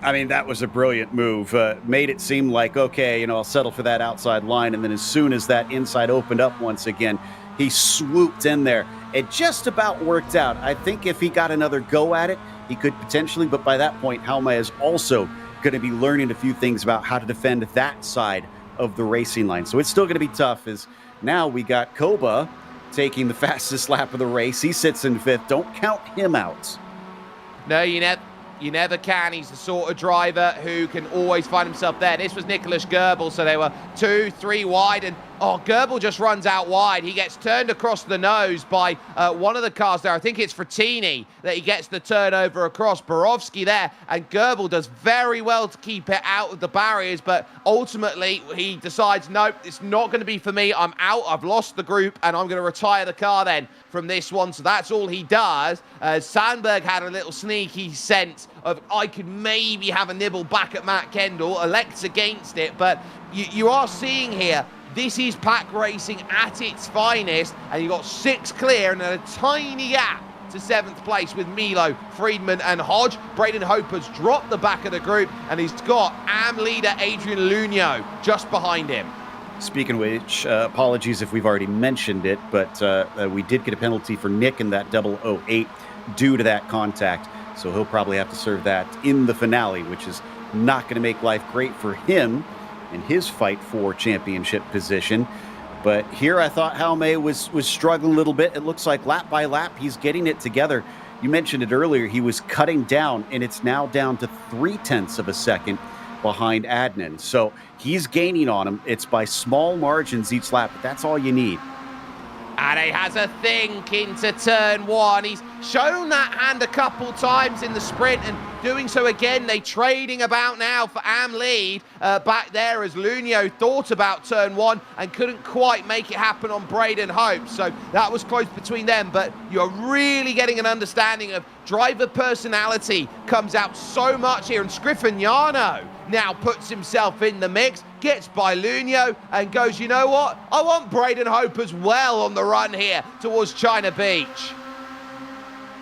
I mean, that was a brilliant move. Made it seem like, okay, I'll settle for that outside line. And then as soon as that inside opened up once again, he swooped in there. It just about worked out. I think if he got another go at it, he could potentially. But by that point, Jaume is also going to be learning a few things about how to defend that side of the racing line. So it's still going to be tough, as now we got Koba taking the fastest lap of the race. He sits in 5th. Don't count him out. No, you never can. He's the sort of driver who can always find himself there. This was Nicholas Goebel, so they were 2-3 wide, and Goebel just runs out wide. He gets turned across the nose by one of the cars there. I think it's Frattini that he gets the turnover across. Borowski there, and Goebel does very well to keep it out of the barriers, but ultimately he decides, nope, it's not going to be for me. I'm out. I've lost the group, and I'm going to retire the car then from this one. So that's all he does. Sandberg had a little sneaky sense of, I could maybe have a nibble back at Matt Kendall, elects against it, but you are seeing here, this is pack racing at its finest, and you've got 6 clear and a tiny gap to 7th place with Milo, Friedman and Hodge. Braden Hope has dropped the back of the group, and he's got AM leader Adrian Luño just behind him. Speaking of which, apologies if we've already mentioned it, but we did get a penalty for Nick in that 008 due to that contact. So he'll probably have to serve that in the finale, which is not going to make life great for him in his fight for championship position. But here I thought Jaume was struggling a little bit. It looks like lap by lap he's getting it together. You mentioned it earlier, he was cutting down, and it's now down to 0.3 of a second behind Adnan. So he's gaining on him. It's by small margins each lap, but that's all you need. And he has a think into turn 1. He's shown that hand a couple times in the sprint, and doing so again. They trading about now for AM lead back there, as Luño thought about turn 1 and couldn't quite make it happen on Braden Hope. So that was close between them, but you're really getting an understanding of driver personality comes out so much here. And Scriffignano now puts himself in the mix, gets by Luño and goes, you know what? I want Braden Hope as well on the run here towards China Beach.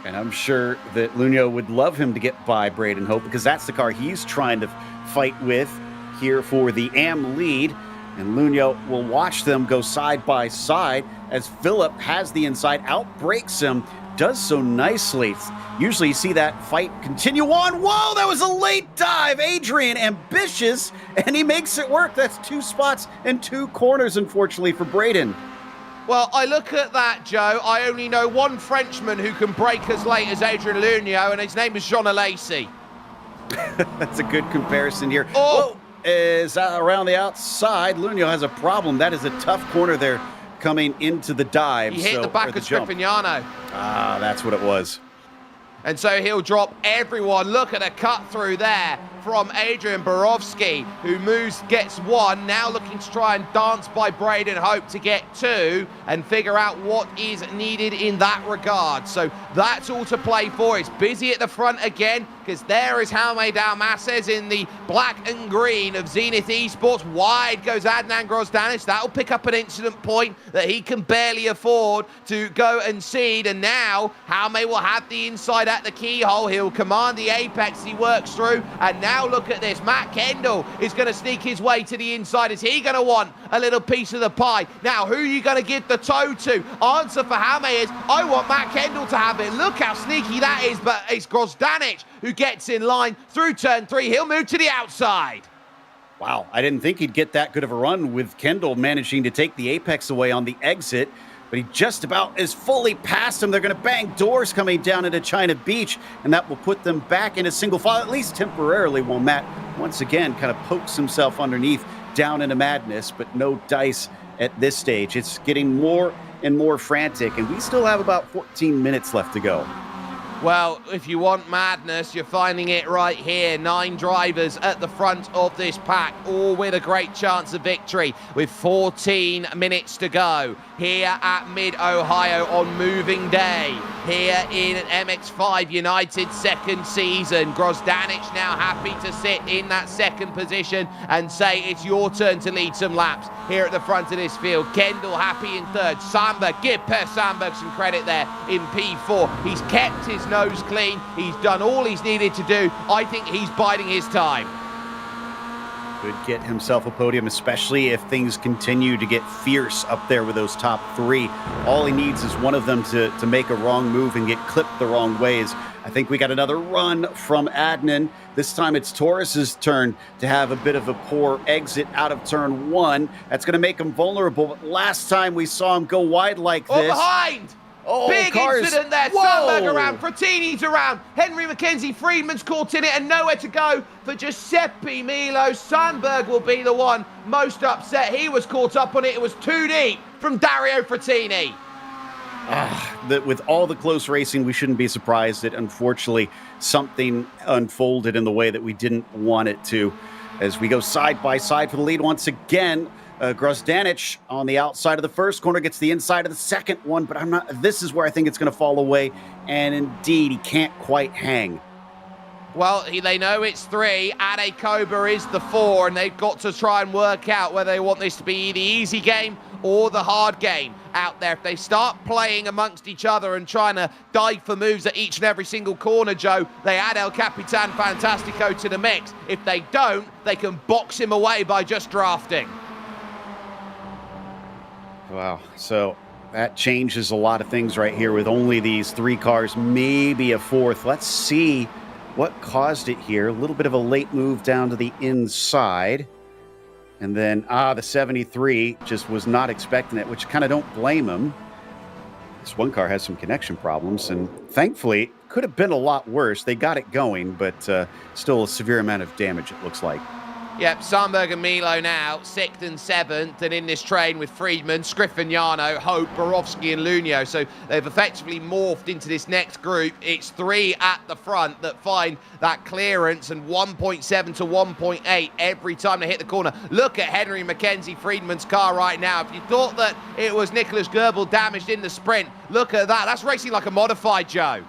And I'm sure that Luño would love him to get by Braden Hope, because that's the car he's trying to fight with here for the AM lead. And Luño will watch them go side by side as Philip has the inside, outbrakes him, does so nicely. Usually you see that fight continue on. Whoa, that was a late dive. Adrian, ambitious, and he makes it work. That's 2 spots and 2 corners, unfortunately, for Braden. Well, I look at that, Joe. I only know one Frenchman who can brake as late as Adrian Luño, and his name is Jean Alesi. That's a good comparison here. Oh! Whoa, is around the outside. Luño has a problem. That is a tough corner there coming into the dive. He hit the back of Scriffignano. Ah, that's what it was. And so he'll drop everyone. Look at a cut through there from Adrian Borowski, who gets 1, now looking to try and dance by Braden Hope to get 2 and figure out what is needed in that regard. So that's all to play for. It's busy at the front again, because there is Jaume Dalmases in the black and green of Zenith Esports. Wide goes Adnan Grozdanic. That'll pick up an incident point that he can barely afford to go and cede. And now Jaume will have the inside at the keyhole. He'll command the apex he works through. And now look at this. Matt Kendall is going to sneak his way to the inside. Is he going to want a little piece of the pie? Now, who are you going to give the toe to? Answer for Jaume is, I want Matt Kendall to have it. Look how sneaky that is, but it's Grozdanic who gets in line through turn 3. He'll move to the outside. Wow, I didn't think he'd get that good of a run with Kendall managing to take the apex away on the exit, but he just about is fully past him. They're going to bang doors coming down into China Beach, and that will put them back in a single file, at least temporarily, while Matt once again kind of pokes himself underneath down into madness, but no dice at this stage. It's getting more and more frantic, and we still have about 14 minutes left to go. Well, if you want madness, you're finding it right here. 9 drivers at the front of this pack, all with a great chance of victory, with 14 minutes to go here at Mid-Ohio on moving day, here in MX5 United second season. Grozdanic now happy to sit in that second position and say it's your turn to lead some laps here at the front of this field. Kendall happy in third. Sandberg, give Per Sandberg some credit there in P4. He's kept his nose clean. He's done all he's needed to do. I think he's biding his time. Could get himself a podium, especially if things continue to get fierce up there with those top 3. All he needs is one of them to make a wrong move and get clipped the wrong ways. I think we got another run from Adnan. This time it's Torres's turn to have a bit of a poor exit out of turn 1. That's going to make him vulnerable. But last time we saw him go wide like this. Oh, behind! Big cars. incident there. Whoa. Sandberg around, Frattini's around, Henry Mackenzie Friedman's caught in it, and nowhere to go for Giuseppe Milo. Sandberg will be the one most upset. He was caught up on it. It was too deep from Dario Frattini. With all the close racing, we shouldn't be surprised that, unfortunately, something unfolded in the way that we didn't want it to. As we go side by side for the lead once again, Grozdanic on the outside of the first corner gets the inside of the second one, but this is where I think it's going to fall away, and indeed, he can't quite hang. Well, they know it's 3. Ade Koba is the 4, and they've got to try and work out whether they want this to be the easy game or the hard game out there. If they start playing amongst each other and trying to dive for moves at each and every single corner, Joe, they add El Capitan Fantastico to the mix. If they don't, they can box him away by just drafting. Wow, so that changes a lot of things right here with only these 3 cars, maybe a 4th. Let's see what caused it here. A little bit of a late move down to the inside. And then, the 73 just was not expecting it, which kind of don't blame him. This one car has some connection problems, and thankfully, could have been a lot worse. They got it going, but still a severe amount of damage, it looks like. Yep, Sandberg and Milo now, 6th and 7th, and in this train with Friedman, Scriffignano, Hope, Borowski and Lunio. So they've effectively morphed into this next group. It's 3 at the front that find that clearance, and 1.7 to 1.8 every time they hit the corner. Look at Henry Mackenzie Friedman's car right now. If you thought that it was Nicholas Goebel damaged in the sprint, look at that. That's racing like a modified, Joe.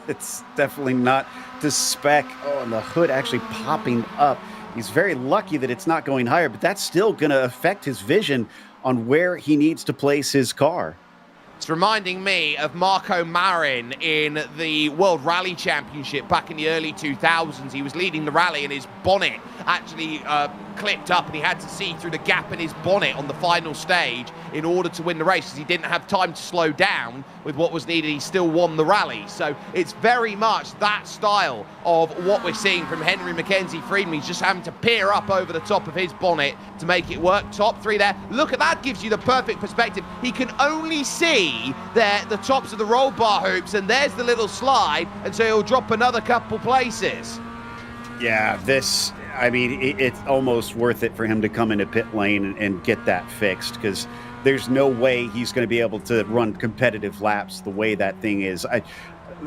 It's definitely not to spec. Oh, and the hood actually popping up. He's very lucky that it's not going higher, but that's still going to affect his vision on where he needs to place his car. It's reminding me of Marco Marin in the World Rally Championship back in the early 2000s. He was leading the rally and his bonnet actually clipped up, and he had to see through the gap in his bonnet on the final stage in order to win the race, because he didn't have time to slow down with what was needed. He still won the rally. So it's very much that style of what we're seeing from Henry Mackenzie Friedman. He's just having to peer up over the top of his bonnet to make it work. Top 3 there. Look at that, gives you the perfect perspective. He can only see there the tops of the roll bar hoops, and there's the little slide, and so he'll drop another couple places. Yeah, it's almost worth it for him to come into pit lane and get that fixed, because there's no way he's going to be able to run competitive laps the way that thing is.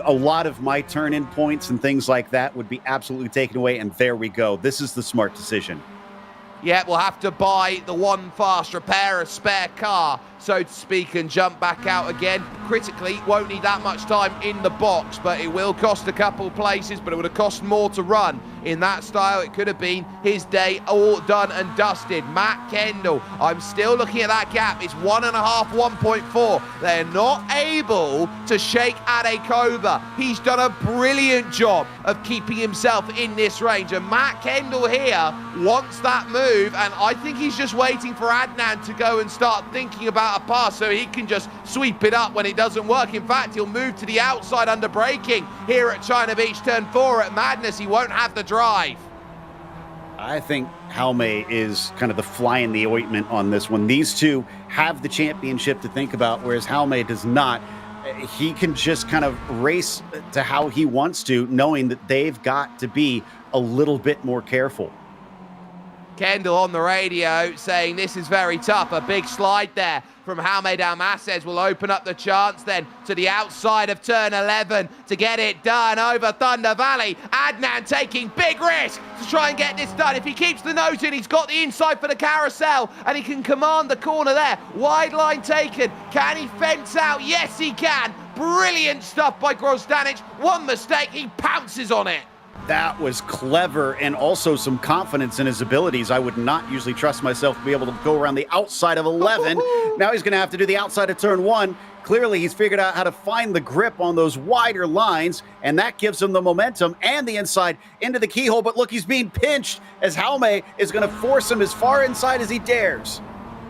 A lot of my turn-in points and things like that would be absolutely taken away, and there we go. This is the smart decision. Yeah, we'll have to buy the one fast, repair a spare car, so to speak, and jump back out again. Critically, won't need that much time in the box, but it will cost a couple places, but it would have cost more to run. In that style, it could have been his day all done and dusted. Matt Kendall, I'm still looking at that gap. It's 1.5, 1.4. They're not able to shake Adekoba. He's done a brilliant job of keeping himself in this range, and Matt Kendall here wants that move, and I think he's just waiting for Adnan to go and start thinking about a pass so he can just sweep it up when it doesn't work. In fact, he'll move to the outside under braking here at China Beach Turn 4 at Madness. He won't have the drive. I think Jaume is kind of the fly in the ointment on this one. These two have the championship to think about, whereas Jaume does not. He can just kind of race to how he wants to, knowing that they've got to be a little bit more careful. Kendall on the radio saying this is very tough. A big slide there from Jaume Dalmases will open up the chance then to the outside of turn 11 to get it done over Thunder Valley. Adnan taking big risk to try and get this done. If he keeps the nose in, he's got the inside for the carousel and he can command the corner there. Wide line taken. Can he fence out? Yes, he can. Brilliant stuff by Grozdanic. One mistake, he pounces on it. That was clever, and also some confidence in his abilities. I would not usually trust myself to be able to go around the outside of 11. Now he's going to have to do the outside of turn 1. Clearly, he's figured out how to find the grip on those wider lines, and that gives him the momentum and the inside into the keyhole. But look, he's being pinched as Jaume is going to force him as far inside as he dares.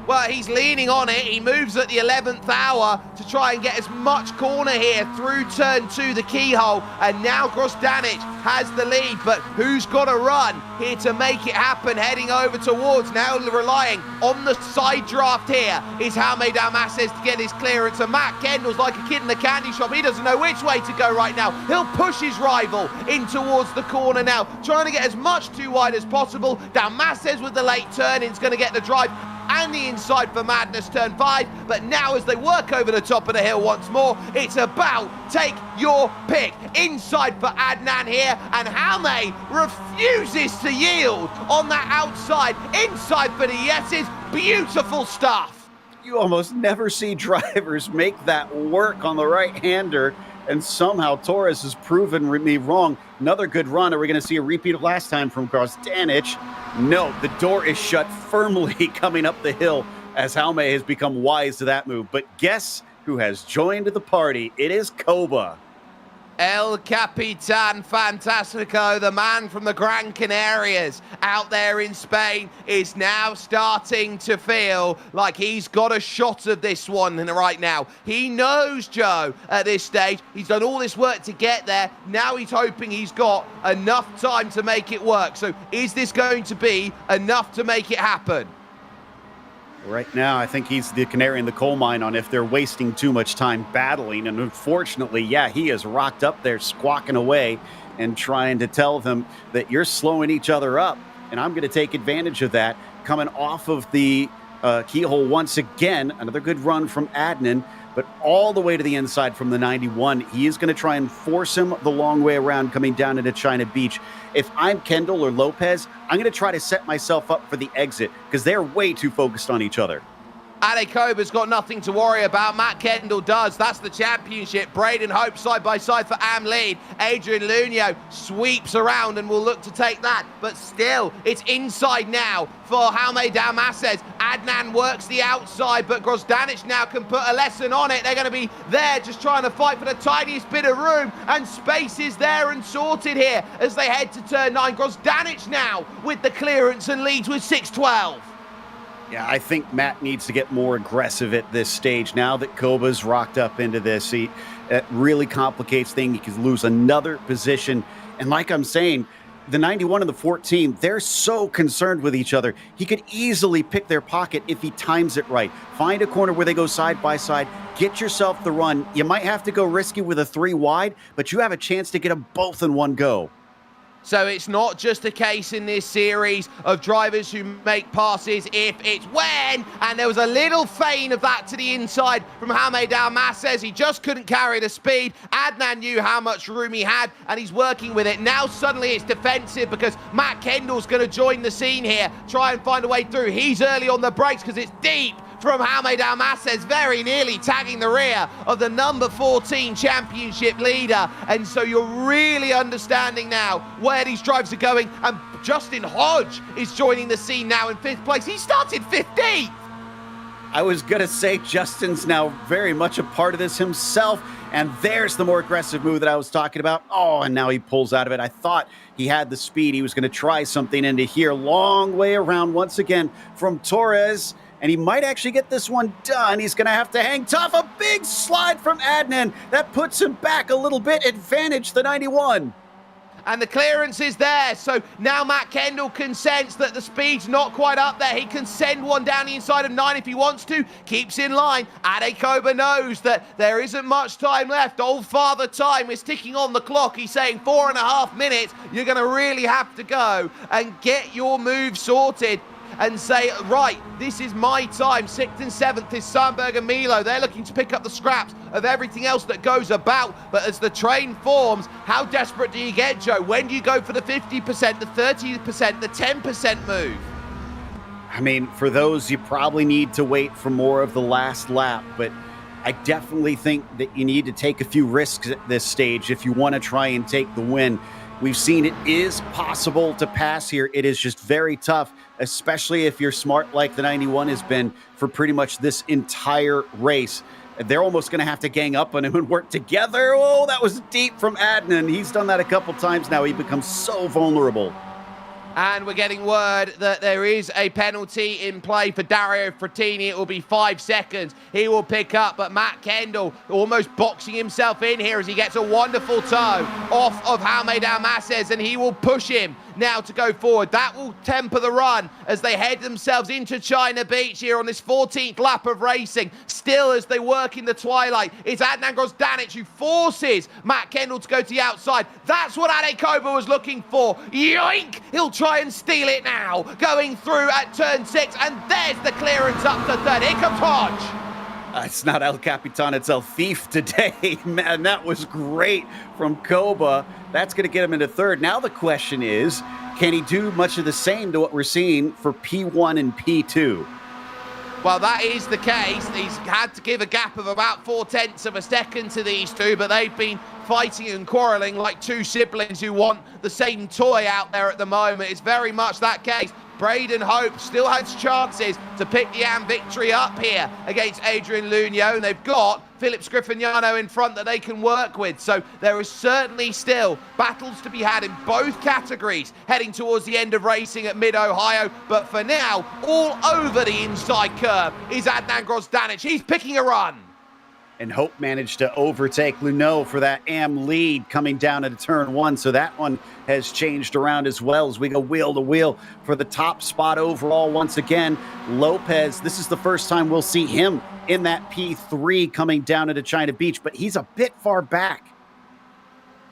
Well, he's leaning on it. He moves at the 11th hour to try and get as much corner here through turn 2, the keyhole. And now Grozdanic has the lead, but who's got to run here to make it happen? Heading over towards, now relying on the side draft here, is Jaume Dalmases to get his clearance. And Matt Kendall's like a kid in the candy shop. He doesn't know which way to go right now. He'll push his rival in towards the corner now, trying to get as much too wide as possible. Dalmases with the late turn is going to get the drive and the inside for Madness turn 5, but now as they work over the top of the hill once more, it's about take your pick. Inside for Adnan here, and Jaume refuses to yield on that outside. Inside for the yeses. Beautiful stuff. You almost never see drivers make that work on the right-hander, and somehow Torres has proven me wrong. Another good run. Are we going to see a repeat of last time from Grozdanic? No, the door is shut firmly coming up the hill as Jaume has become wise to that move. But guess who has joined the party? It is Koba. El Capitan Fantastico, the man from the Gran Canarias out there in Spain, is now starting to feel like he's got a shot of this one right now. He knows, Joe, at this stage, he's done all this work to get there. Now he's hoping he's got enough time to make it work. So is this going to be enough to make it happen? Right now, I think he's the canary in the coal mine on if they're wasting too much time battling. And unfortunately, yeah, he is rocked up there squawking away and trying to tell them that you're slowing each other up. And I'm going to take advantage of that. Coming off of the keyhole once again, another good run from Adnan, but all the way to the inside from the 91. He is going to try and force him the long way around coming down into China Beach. If I'm Kendall or Lopez, I'm going to try to set myself up for the exit because they're way too focused on each other. Adekoba's got nothing to worry about. Matt Kendall does. That's the championship. Braden Hope side by side for Am lead. Adrian Luño sweeps around and will look to take that. But still, it's inside now for Jaume Dalmases. Adnan works the outside, but Grozdanic now can put a lesson on it. They're going to be there just trying to fight for the tiniest bit of room, and space is there and sorted here as they head to turn 9. Grozdanic now with the clearance and leads with 6:12. Yeah, I think Matt needs to get more aggressive at this stage. Now that Koba's rocked up into this, it really complicates things. He could lose another position. And like I'm saying, the 91 and the 14, they're so concerned with each other. He could easily pick their pocket if he times it right. Find a corner where they go side by side. Get yourself the run. You might have to go risky with a 3 wide, but you have a chance to get them both in one go. So it's not just a case in this series of drivers who make passes if, it's when. And there was a little feign of that to the inside from Jaime Dalmases. He just couldn't carry the speed. Adnan knew how much room he had, and he's working with it. Now suddenly it's defensive because Matt Kendall's going to join the scene here, try and find a way through. He's early on the brakes because it's deep from Jaime Dalmases, very nearly tagging the rear of the number 14 championship leader. And so you're really understanding now where these drivers are going. And Justin Hodge is joining the scene now in 5th place. He started 15th. I was going to say Justin's now very much a part of this himself. And there's the more aggressive move that I was talking about. Oh, and now he pulls out of it. I thought he had the speed. He was going to try something into here. Long way around once again from Torres. And he might actually get this one done. He's going to have to hang tough. A big slide from Adnan. That puts him back a little bit. Advantage the 91. And the clearance is there. So now Matt Kendall can sense that the speed's not quite up there. He can send one down the inside of 9 if he wants to. Keeps in line. Adekoba knows that there isn't much time left. Old Father Time is ticking on the clock. He's saying 4.5 minutes. You're going to really have to go and get your move sorted and say, right, this is my time. 6th and 7th is Sandberg and Milo. They're looking to pick up the scraps of everything else that goes about. But as the train forms, how desperate do you get, Joe? When do you go for the 50%, the 30%, the 10% move? I mean, for those, you probably need to wait for more of the last lap. But I definitely think that you need to take a few risks at this stage if you want to try and take the win. We've seen it is possible to pass here. It is just very tough, especially if you're smart like the 91 has been for pretty much this entire race. They're almost going to have to gang up on him and work together. Oh, that was deep from Adnan. He's done that a couple times now. He becomes so vulnerable. And we're getting word that there is a penalty in play for Dario Frattini. It will be 5 seconds. He will pick up, but Matt Kendall almost boxing himself in here as he gets a wonderful toe off of Jaime Dalmases, and he will push him now to go forward. That will temper the run as they head themselves into China Beach here on this 14th lap of racing. Still, as they work in the twilight, it's Adnan Grozdanic who forces Matt Kendall to go to the outside. That's what Adekoba was looking for. Yoink! He'll try and steal it now. Going through at turn 6, and there's the clearance up to 3rd. Here comes Hodge. It's not El Capitan, it's El Thief today. Man, that was great from Koba. That's going to get him into 3rd. Now the question is, can he do much of the same to what we're seeing for P1 and P2? Well, that is the case. He's had to give a gap of about 0.4 of a second to these two, but they've been fighting and quarreling like two siblings who want the same toy out there at the moment. It's very much that case. Braden Hope still has chances to pick the AM victory up here against Adrian Lugnot, and they've got Philip Scriffignano in front that they can work with. So there is certainly still battles to be had in both categories heading towards the end of racing at Mid-Ohio. But for now, all over the inside curve is Adnan Grozdanic. He's picking a run. And Hope managed to overtake Lugnot for that AM lead coming down into turn 1. So that one has changed around as well as we go wheel to wheel for the top spot overall. Once again, Lopez, this is the first time we'll see him in that P3 coming down into China Beach, but he's a bit far back.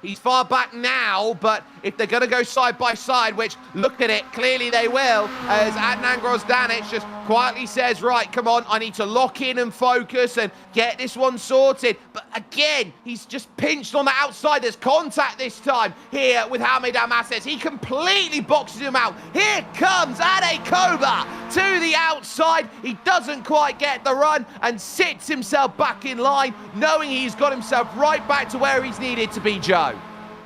He's far back now, but if they're going to go side by side, which, look at it, clearly they will, as Adnan Grozdanic just quietly says, right, come on, I need to lock in and focus and get this one sorted. But again, he's just pinched on the outside. There's contact this time here with Jaime Dalmases. He completely boxes him out. Here comes Adekoba to the outside. He doesn't quite get the run and sits himself back in line, knowing he's got himself right back to where he's needed to be, Joe.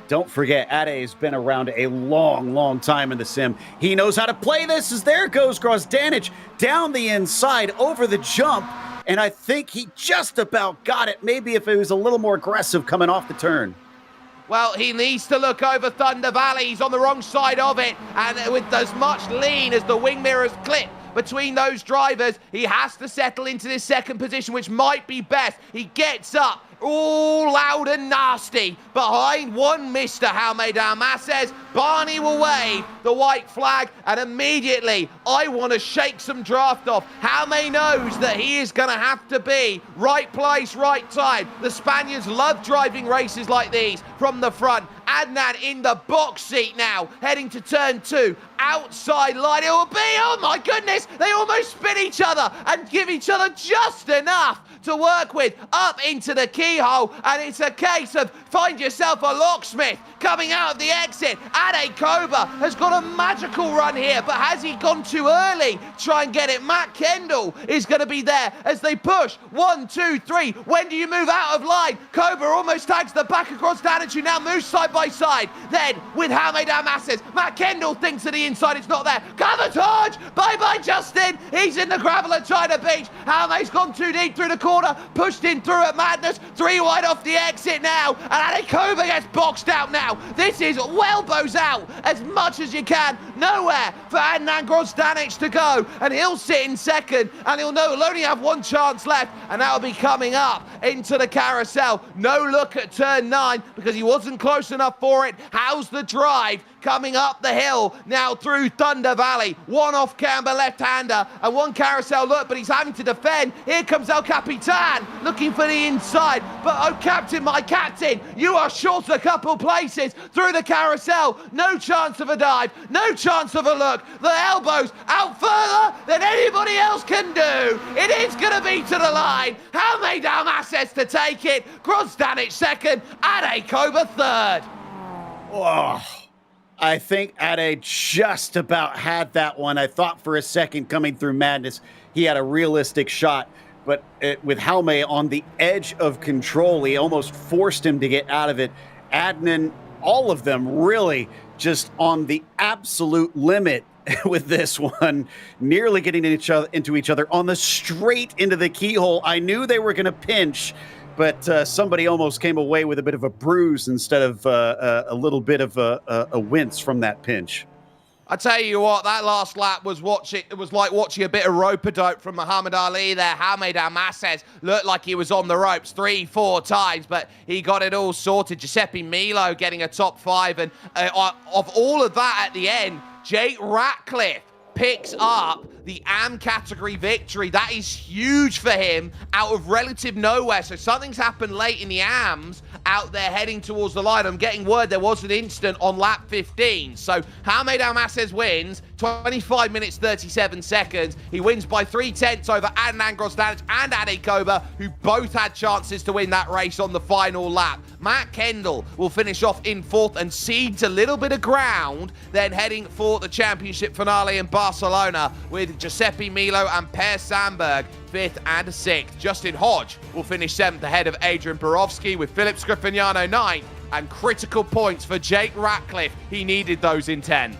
Don't forget, Ade's been around a long, long time in the sim. He knows how to play this, as there goes Grozdanic down the inside over the jump, and I think he just about got it. Maybe if it was a little more aggressive coming off the turn. Well, he needs to look over Thunder Valley. He's on the wrong side of it, and with as much lean as the wing mirrors clip between those drivers, he has to settle into this second position, which might be best. He gets up all loud and nasty behind one Mr. Jaume Dalmases. Barney will wave the white flag, and immediately I want to shake some draft off. Jaume knows that he is going to have to be right place, right time. The Spaniards love driving races like these from the front. Adnan in the box seat now, heading to turn 2, outside line. It will be, oh my goodness, they almost spin each other and give each other just enough to work with up into the keyhole, and it's a case of find yourself a locksmith coming out of the exit. Ade Koba has got a magical run here, but has he gone too early? Try and get it. Matt Kendall is going to be there as they push. 1, 2, 3. When do you move out of line? Koba almost tags the back across Danic, who now moves side by side. Then with Jaume Dalmases, Matt Kendall thinks to the inside, it's not there. Cabotage! Bye-bye, Justin! He's in the gravel at China Beach. Jaume's gone too deep through the corner, pushed in through at Madness, 3 wide off the exit now, and Ade Koba gets boxed out now. This is Welbo's out as much as you can. Nowhere for Adnan Grozdanic to go, and he'll sit in second, and he'll only have one chance left, and that'll be coming up into the carousel. No look at turn 9 because he wasn't close enough for it. How's the drive coming up the hill now through Thunder Valley? One off camber left-hander and one carousel look, but he's having to defend. Here comes El Capitan looking for the inside, but oh captain, my captain, you are short a couple places through the carousel. No chance of a dive, no chance of a look. The elbows out further than anybody else can do. It is going to be to the line. Jaume Dalmases to take it. Grozdanic second, Ade Koba third. Oh, I think Ade just about had that one. I thought for a second coming through Madness, he had a realistic shot, but with Jaume on the edge of control, he almost forced him to get out of it. Adnan, all of them really just on the absolute limit with this one, nearly getting into each other on the straight into the keyhole. I knew they were going to pinch, but somebody almost came away with a bit of a bruise instead of a little bit of a wince from that pinch. I tell you what, that last lap was like watching a bit of rope-a-dope from Muhammad Ali there. Jaume Dalmases looked like he was on the ropes 3-4 times, but he got it all sorted. Giuseppe Milo getting a top 5, and of all of that at the end, Jake Ratcliffe picks up the AM category victory. That is huge for him out of relative nowhere. So something's happened late in the AMs out there heading towards the line. I'm getting word there was an incident on lap 15. So Jaume Dalmases wins, 25 minutes, 37 seconds. He wins by 3/10 over Adnan Grozdanic and Ade Koba, who both had chances to win that race on the final lap. Matt Kendall will finish off in 4th and cedes a little bit of ground, then heading for the championship finale in Barcelona with Giuseppe Milo and Per Sandberg 5th and 6th. Justin Hodge will finish 7th ahead of Adrian Borowski, with Philip Scriffignano 9th, and critical points for Jake Ratcliffe. He needed those in 10th.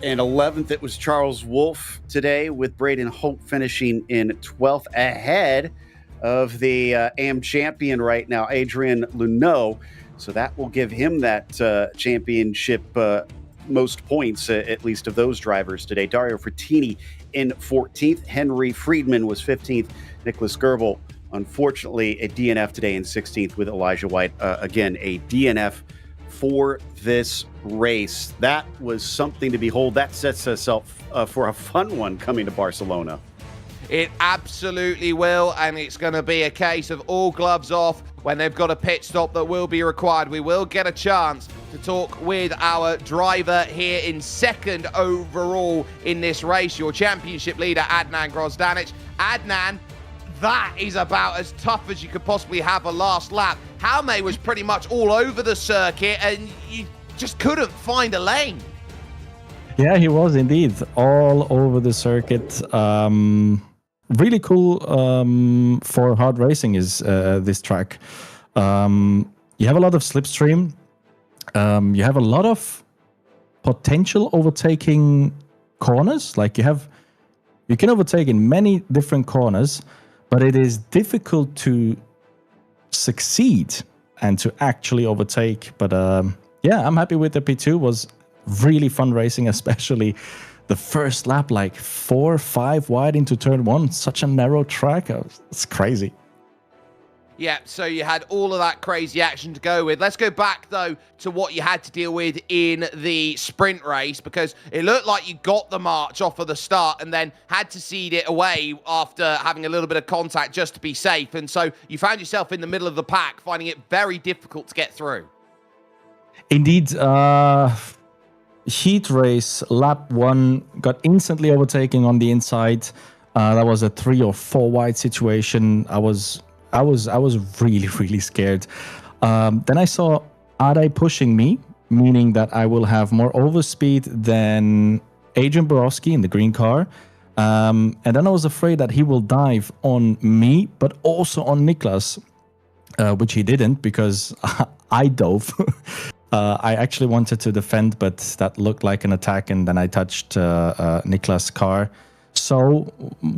And 11th, it was Charles Wolfe today, with Braden Hope finishing in 12th ahead of the AM champion right now, Adrian Luneau. So that will give him that championship most points, at least of those drivers today. Dario Frattini in 14th. Henry Friedman was 15th. Nicholas Goebel, unfortunately, a DNF today in 16th with Elijah White. Again, a DNF for this race. That was something to behold. That sets us up for a fun one coming to Barcelona. It absolutely will, and it's going to be a case of all gloves off when they've got a pit stop that will be required. We will get a chance to talk with our driver here in 2nd overall in this race, your championship leader, Adnan Grozdanic. Adnan, that is about as tough as you could possibly have a last lap. Jaume was pretty much all over the circuit, and you just couldn't find a lane. Yeah, he was indeed all over the circuit. Really cool for hard racing is this track. You have a lot of slipstream. You have a lot of potential overtaking corners. Like you can overtake in many different corners, but it is difficult to succeed and to actually overtake. But yeah, I'm happy with the P2. Was really fun racing, especially the first lap, like 4 or 5 wide into turn 1. Such a narrow track. It's crazy. Yeah, so you had all of that crazy action to go with. Let's go back, though, to what you had to deal with in the sprint race, because it looked like you got the march off of the start and then had to cede it away after having a little bit of contact just to be safe. And so you found yourself in the middle of the pack, finding it very difficult to get through. Indeed, heat race, lap 1, got instantly overtaken on the inside. That was a 3 or 4 wide situation. I was really, really scared. Then I saw Ade pushing me, meaning that I will have more overspeed than Adrian Borowski in the green car. And then I was afraid that he will dive on me, but also on Niklas, which he didn't, because I dove. I actually wanted to defend, but that looked like an attack, and then I touched Niklas' car. So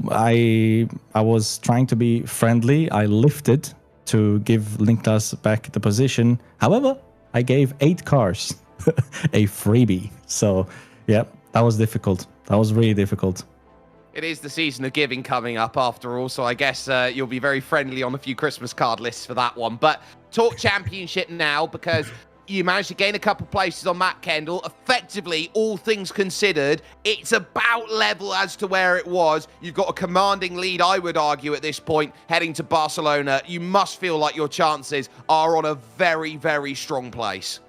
I was trying to be friendly. I lifted to give Niklas back the position. However, I gave 8 cars a freebie. So yeah, that was difficult. That was really difficult. It is the season of giving coming up after all, so I guess you'll be very friendly on a few Christmas card lists for that one. But talk championship now, because you managed to gain a couple places on Matt Kendall. Effectively, all things considered, it's about level as to where it was. You've got a commanding lead, I would argue, at this point, heading to Barcelona. You must feel like your chances are on a very, very strong place.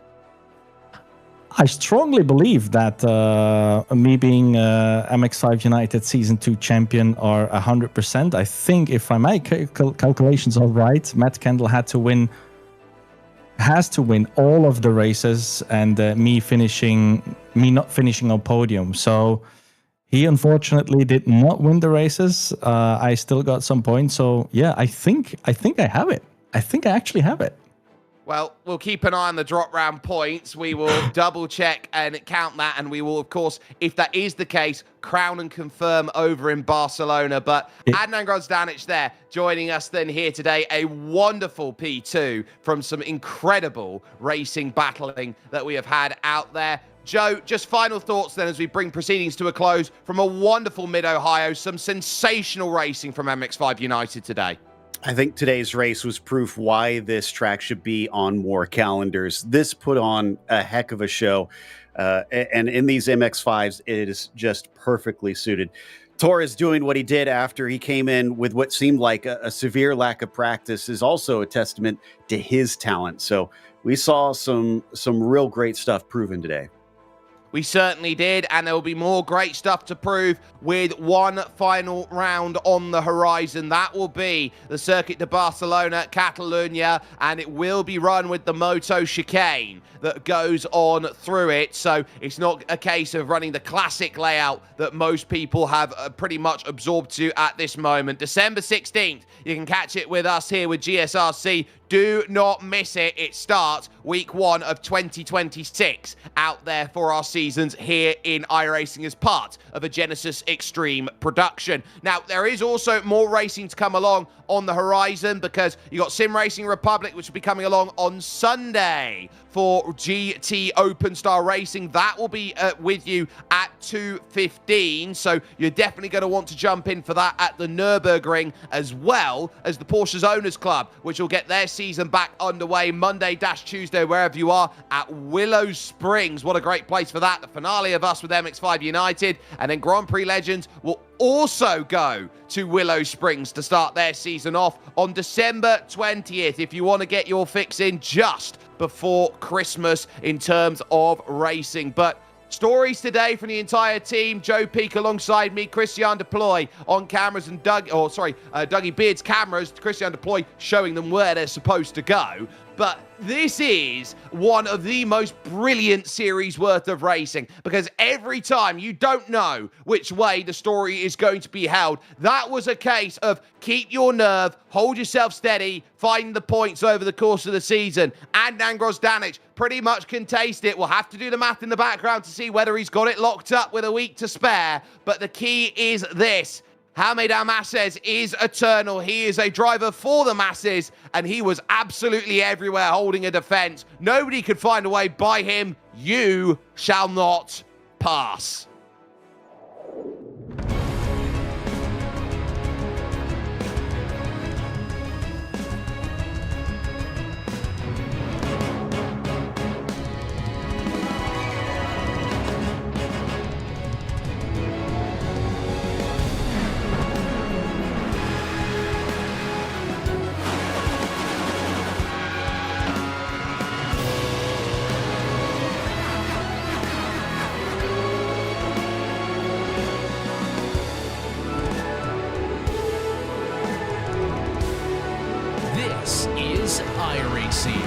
I strongly believe that me being MX5 United Season 2 champion are 100%. I think if my calculations are right, Matt Kendall has to win all of the races, and me not finishing on podium. So he unfortunately did not win the races. I still got some points. So yeah, I think I have it. I think I actually have it. Well, we'll keep an eye on the drop round points. We will double check and count that. And we will, of course, if that is the case, crown and confirm over in Barcelona. But Adnan Grozdanic there joining us then here today. A wonderful P2 from some incredible racing battling that we have had out there. Joe, just final thoughts then as we bring proceedings to a close from a wonderful Mid-Ohio. Some sensational racing from MX5 United today. I think today's race was proof why this track should be on more calendars. This put on a heck of a show. And in these MX-5s, it is just perfectly suited. Torres doing what he did after he came in with what seemed like a severe lack of practice is also a testament to his talent. So we saw some real great stuff proven today. We certainly did, and there will be more great stuff to prove with one final round on the horizon. That will be the Circuit de Barcelona, Catalunya, and it will be run with the Moto chicane that goes on through it. So it's not a case of running the classic layout that most people have pretty much absorbed to at this moment. December 16th, you can catch it with us here with GSRC. Do not miss it. It starts week 1 of 2026 out there for our seasons here in iRacing as part of a Genesis Extreme production. Now, there is also more racing to come along on the horizon, because you got SimRacing Republic, which will be coming along on Sunday for GT Open Star Racing. That will be with you at 2:15, so you're definitely going to want to jump in for that at the Nürburgring, as well as the Porsche's Owners Club, which will get their season back underway Monday-Tuesday, wherever you are, at Willow Springs. What a great place for that. The finale of us with MX5 United, and then Grand Prix Legends will also go to Willow Springs to start their season off on December 20th, if you want to get your fix in just before Christmas in terms of racing. But stories today from the entire team. Joe Peak alongside me, Christian Deploy on cameras, and Dougie Beard's cameras, Christian Deploy showing them where they're supposed to go. But this is one of the most brilliant series worth of racing, because every time you don't know which way the story is going to be held. That was a case of keep your nerve, hold yourself steady, find the points over the course of the season. And Grozdanic pretty much can taste it. We'll have to do the math in the background to see whether he's got it locked up with a week to spare. But the key is this: Hamed Masses is eternal. He is a driver for the masses, and he was absolutely everywhere holding a defense. Nobody could find a way by him. You shall not pass. is iRacing.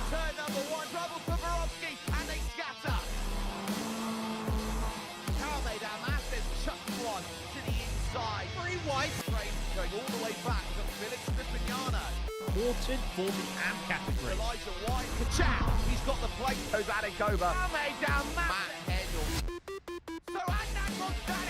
Turn number one, trouble for Borowski, and they scatter. Carl made a massive chuck one to the inside. Three white frames going all the way back to Felix Cristiano. Important for the AM category. Elijah White, Kachow, he's got the plate. Goes Adekova. Carl made a massive. Matt Hedel. So Adnan Rudskogen